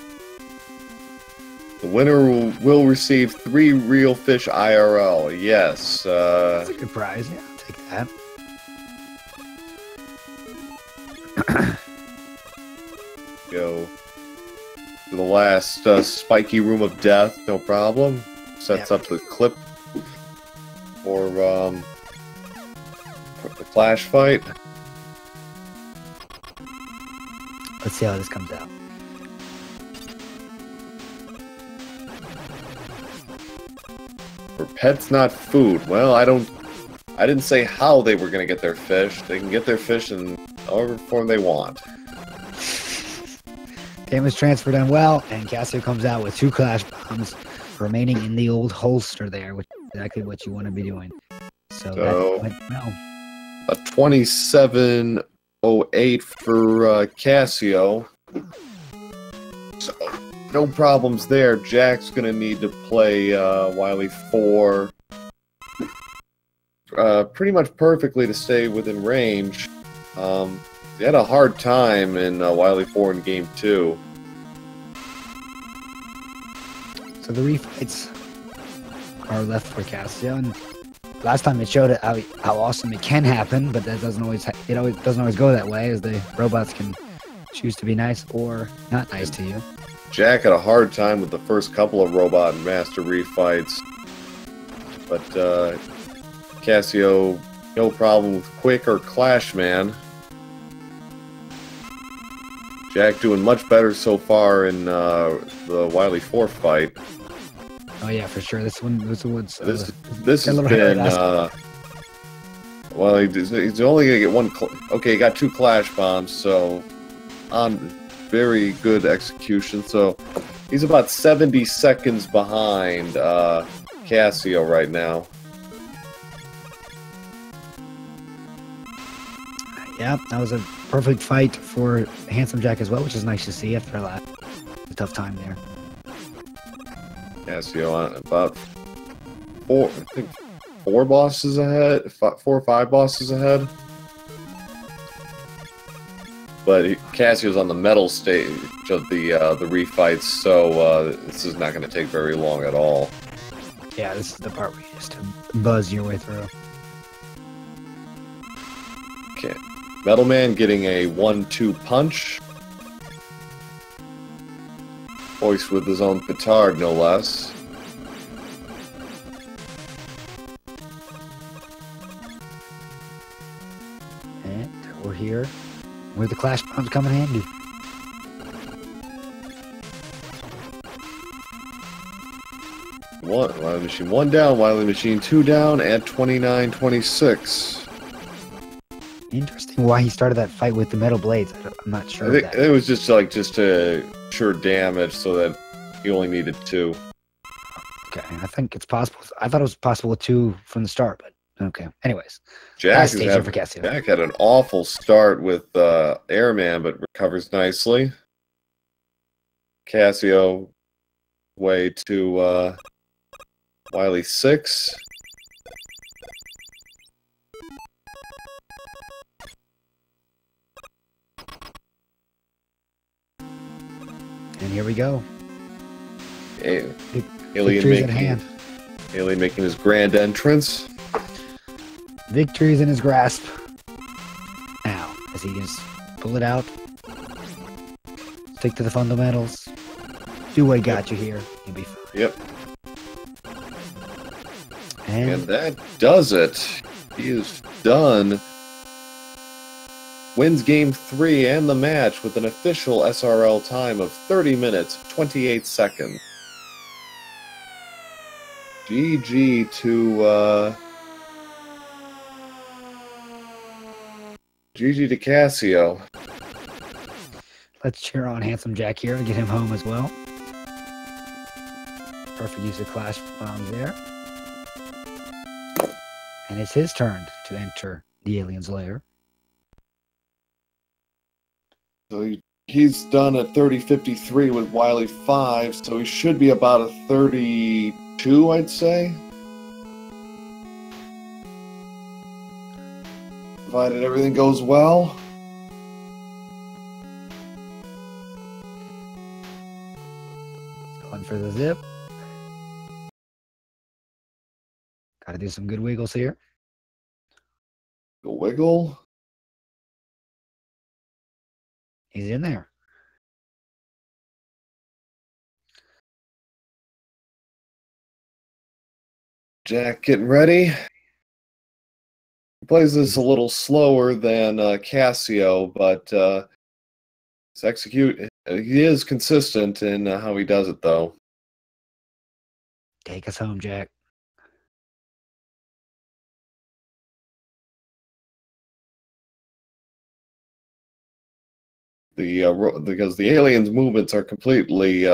The winner will receive 3 real fish IRL. Yes. That's a good prize. Yeah, I'll take that. Go to the last spiky room of death. No problem. Sets up the clip for the clash fight. Let's see how this comes out. For pets, not food. Well, I didn't say how they were going to get their fish. They can get their fish in however form they want. Damage transfer done well, and Cassio comes out with 2 clash bombs remaining in the old holster there, which is exactly what you want to be doing. So that went well. A 2708 for Cassio. So, no problems there. Jack's going to need to play Wily 4 pretty much perfectly to stay within range. He had a hard time in Wily 4 in Game 2. So the refights are left for Cassio, and last time it showed how awesome it can happen, but that doesn't always doesn't always go that way, as the robots can choose to be nice or not nice to you. Jack had a hard time with the first couple of Robot and Master refights, but Cassio, no problem with Quick or Clash Man. Jack doing much better so far in the Wily 4 fight. Oh yeah, for sure. This one's this has been well, he's only gonna get 1. Okay, he got 2 clash bombs, so on very good execution. So he's about 70 seconds behind Cassio right now. Yeah, that was a perfect fight for Handsome Jack as well, which is nice to see after a tough time there. Cassio on about 4 bosses ahead, 4 or 5 bosses ahead. But Cassio's on the metal stage of the refights, so this is not going to take very long at all. Yeah, this is the part where you just buzz your way through. Okay. Metal Man getting a 1-2 punch. Voiced with his own petard, no less. And we're here. Where the clash bombs come in handy. Wily Machine 1 down, Wily Machine 2 down at 29-26. Interesting why he started that fight with the metal blades. I'm not sure. I think it was just to ensure damage so that he only needed 2. Okay, I think it's possible. I thought it was possible with 2 from the start, but okay. Anyways, Jack had an awful start with Airman, but recovers nicely. Cassio way to Wily 6. And here we go. Alien making his grand entrance. Victory's in his grasp. Now, as he just pull it out. Stick to the fundamentals. Do what got you here. You'll be fine. Yep. And that does it. He is done. Wins game 3 and the match with an official SRL time of 30 minutes, 28 seconds. GG to Cassio. let's cheer on Handsome Jack here and get him home as well. Perfect use of Clash Bombs there. And it's his turn to enter the Alien's lair. So he's done at 30.53 with Wily 5, so he should be about a 32, I'd say. Provided everything goes well. Going for the zip. Got to do some good wiggles here. The wiggle. He's in there. Jack getting ready. He plays this a little slower than Cassio, but he is consistent in how he does it, though. Take us home, Jack. Because the aliens' movements are completely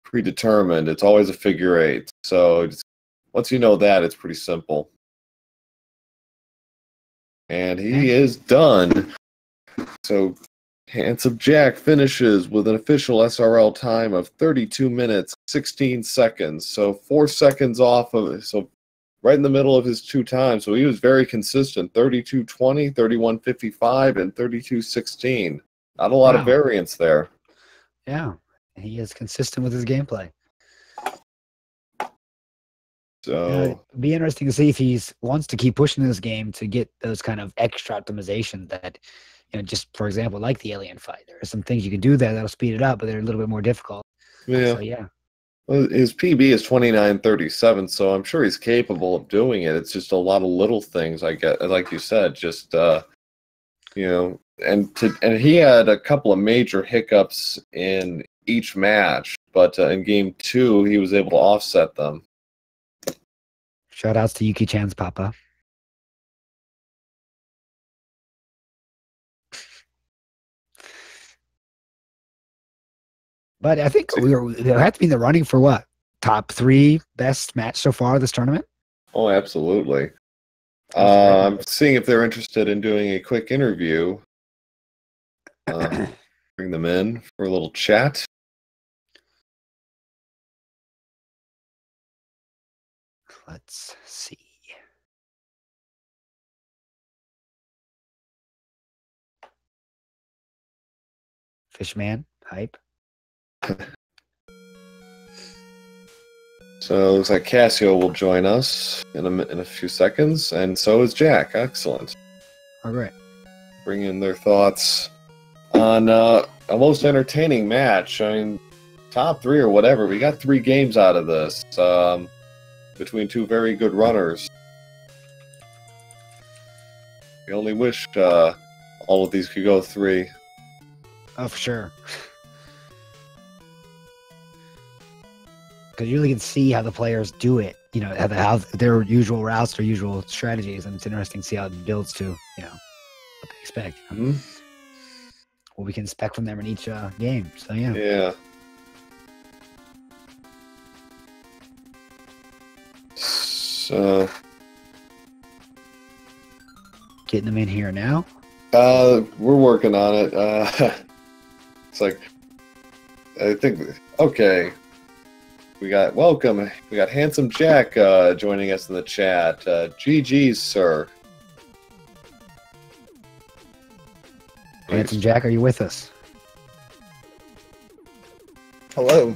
predetermined. It's always a figure 8. So once you know that, it's pretty simple. And he is done. So Handsome Jack finishes with an official SRL time of 32 minutes, 16 seconds. So 4 seconds off of it. So right in the middle of his 2 times. So he was very consistent. 32.20, 31.55, and 32.16. Not a lot of variance there. Yeah, he is consistent with his gameplay. So it'd be interesting to see if he wants to keep pushing this game to get those kind of extra optimization that, just for example, like the alien fight. There are some things you can do there that'll speed it up, but they're a little bit more difficult. Yeah. So, yeah. Well, his PB is 29.37, so I'm sure he's capable of doing it. It's just a lot of little things, I get. Like you said, just and he had a couple of major hiccups in each match, but in game 2 he was able to offset them. Shout outs to Yuki Chan's papa. But I think we have to be in the running for what? Top 3 best match so far this tournament? Oh, absolutely. I'm seeing if they're interested in doing a quick interview. Bring them in for a little chat. Let's see. Fishman, hype. So it looks like Cassio will join us in a few seconds, and so is Jack. Excellent. All right. Bring in their thoughts on a most entertaining match. I mean, top 3 or whatever. We got 3 games out of this between 2 very good runners. We only wish all of these could go 3. Oh, for sure. Because you really can see how the players do it, how their usual routes, their usual strategies, and it's interesting to see how it builds to, what they expect. Mm-hmm. What we can expect from them in each game. So, yeah. Yeah. So, getting them in here now. We're working on it. It's like, I think, okay. We got Handsome Jack joining us in the chat. GG's, sir. Handsome Jack, are you with us? Hello.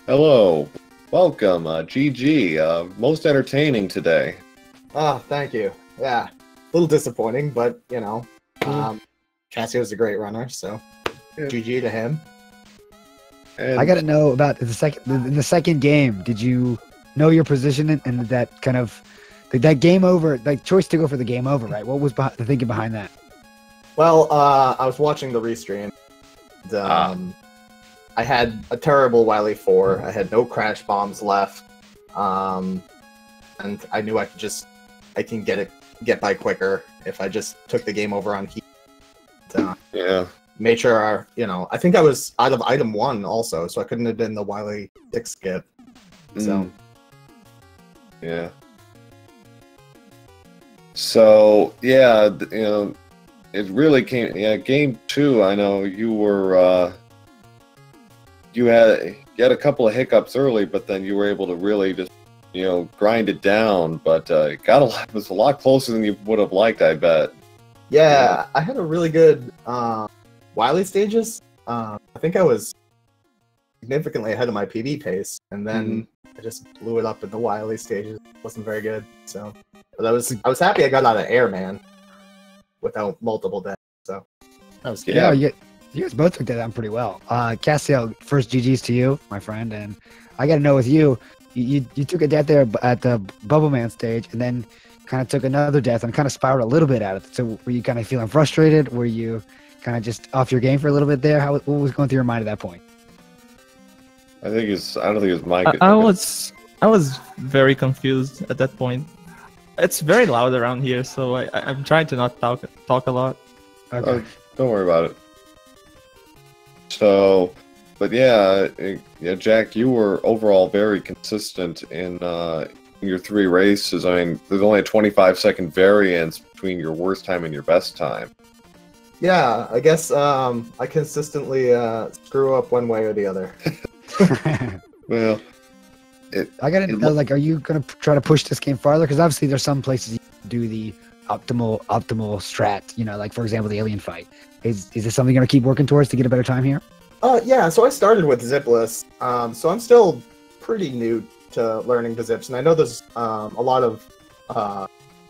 Hello. Welcome, GG. Most entertaining today. Thank you. Yeah, a little disappointing, but Cassio's a great runner, so GG to him. And I got to know about the second game. Did you know your position and that kind of that game over, like choice to go for the game over, right? What was the thinking behind that? Well, I was watching the restream. And, I had a terrible Wily 4. I had no crash bombs left. And I knew I can get by quicker if I just took the game over on heat. yeah. Made sure I think I was out of item 1 also, so I couldn't have been the Wily 6 skip. So yeah. So yeah, it really came. Yeah, game 2. I know you were. You had a couple of hiccups early, but then you were able to really just grind it down. But it was a lot closer than you would have liked, I bet. Yeah, I had a really good Wily stages. I think I was significantly ahead of my PB pace, and then I just blew it up in the Wily stages. It wasn't very good. So, but I was happy I got out of Airman without multiple deaths. So that was good. Yeah, you guys both took that down pretty well. Cassio, first GG's to you, my friend, and I got to know with you took a death there at the Bubble Man stage, and then kind of took another death and kind of spiraled a little bit out of it. So were you kind of feeling frustrated? Were you kind of just off your game for a little bit there? What was going through your mind at that point? I don't think it's Mike. I was very confused at that point. It's very loud around here, so I'm trying to not talk a lot. Okay. Don't worry about it. So, but yeah, Jack, you were overall very consistent in your 3 races. I mean, there's only a 25-second variance between your worst time and your best time. Yeah, I guess I consistently screw up one way or the other. Well, I gotta know, like, are you gonna try to push this game farther? Because obviously there's some places you can do the optimal strat. Like for example, the alien fight. Is this something you're gonna keep working towards to get a better time here? Yeah. So I started with zipless. So I'm still pretty new to learning the zips, and I know there's a lot of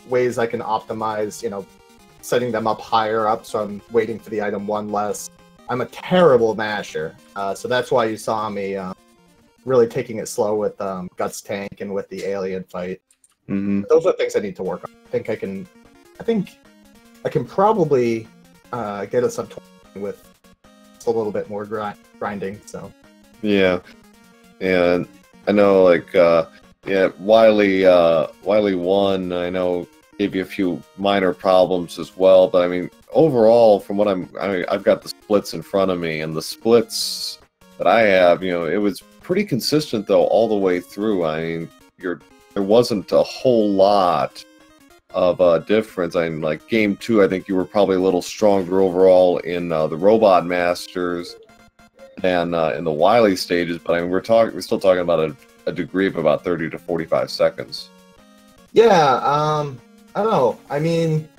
ways I can optimize. Setting them up higher up, so I'm waiting for the item 1 less. I'm a terrible masher, so that's why you saw me really taking it slow with Guts Tank and with the alien fight. Those are things I need to work on. I think I can probably get us up 20 with just a little bit more grinding. So yeah, and I know Wily 1. I know gave you a few minor problems as well, but I mean overall, from what I've got the splits in front of me, and the splits that I have, it was pretty consistent though all the way through. I mean, there wasn't a whole lot of difference. I mean, like game 2, I think you were probably a little stronger overall in the Robot Masters than in the Wily stages, but I mean we're still talking about a degree of about 30 to 45 seconds. Yeah, I don't know. I mean,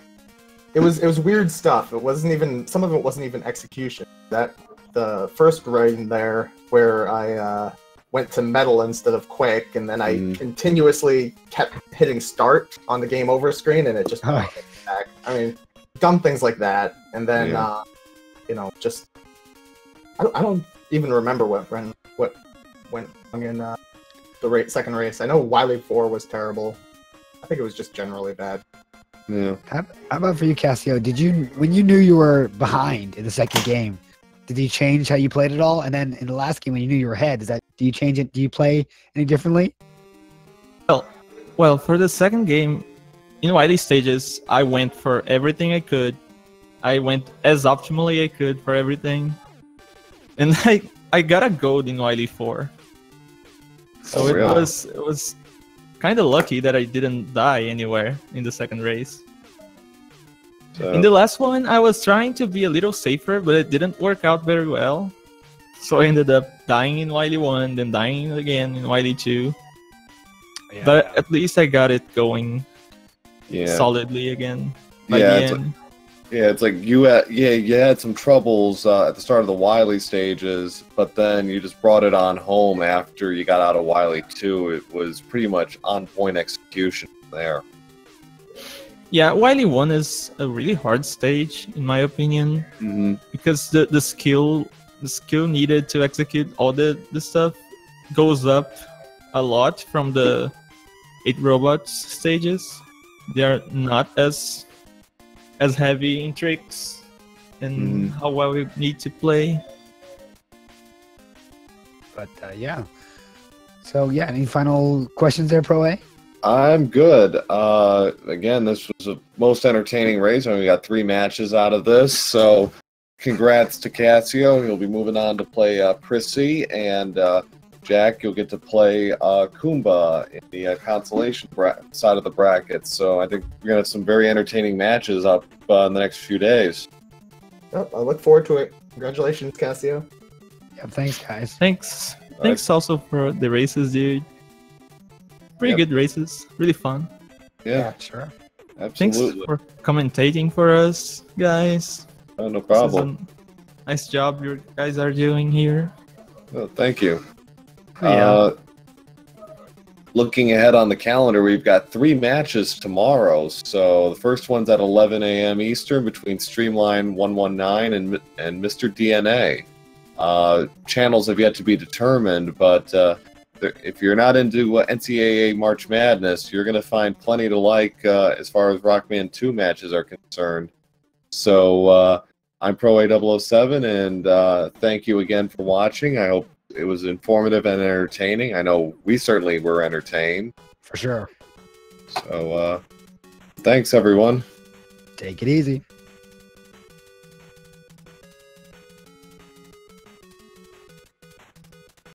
it was weird stuff. Some of it wasn't even execution. That the first rain there where I went to metal instead of quick, and then I continuously kept hitting start on the game over screen, and it just back. I mean, dumb things like that, and then just I don't even remember what went wrong in the second race. I know Wily 4 was terrible. I think it was just generally bad. Yeah. How about for you, Cassio? When you knew you were behind in the second game, did you change how you played it all? And then in the last game, when you knew you were ahead, do you change it? Do you play any differently? Well, for the second game, in Wily stages, I went for everything I could. I went as optimally I could for everything, and I got a gold in Wily 4. So it was kind of lucky that I didn't die anywhere in the second race. So, in the last one, I was trying to be a little safer, but it didn't work out very well. So I ended up dying in Wily 1, then dying again in Wily 2. Yeah. But at least I got it going solidly again by the end. It's like you had some troubles at the start of the Wily stages, but then you just brought it on home after you got out of Wily 2. It was pretty much on point execution there. Yeah, Wily 1 is a really hard stage, in my opinion, because the skill needed to execute all the stuff goes up a lot from the 8 robots stages. They are not as heavy in tricks and how well we need to play. But yeah. So yeah, any final questions there, Pro A? I'm good. Again, this was the most entertaining race. I mean, we got 3 matches out of this, so congrats to Cassio. He'll be moving on to play Prissy, and Jack, you'll get to play Kumba in the consolation side of the bracket. So I think we're going to have some very entertaining matches up in the next few days. Oh, I look forward to it. Congratulations, Cassio. Yeah, thanks, guys. Thanks also for the races, dude. Pretty good races, really fun. Yeah, sure. Absolutely. Thanks for commentating for us, guys. Oh, no problem. This is a nice job you guys are doing here. Oh, thank you. Yeah. Looking ahead on the calendar, we've got 3 matches tomorrow. So the first one's at 11 a.m. Eastern between Streamline 119 and Mr. DNA. Channels have yet to be determined, but if you're not into NCAA March Madness, you're going to find plenty to like as far as Rockman 2 matches are concerned. So I'm Pro A007, and thank you again for watching. I hope it was informative and entertaining. I know we certainly were entertained. For sure. So thanks, everyone. Take it easy.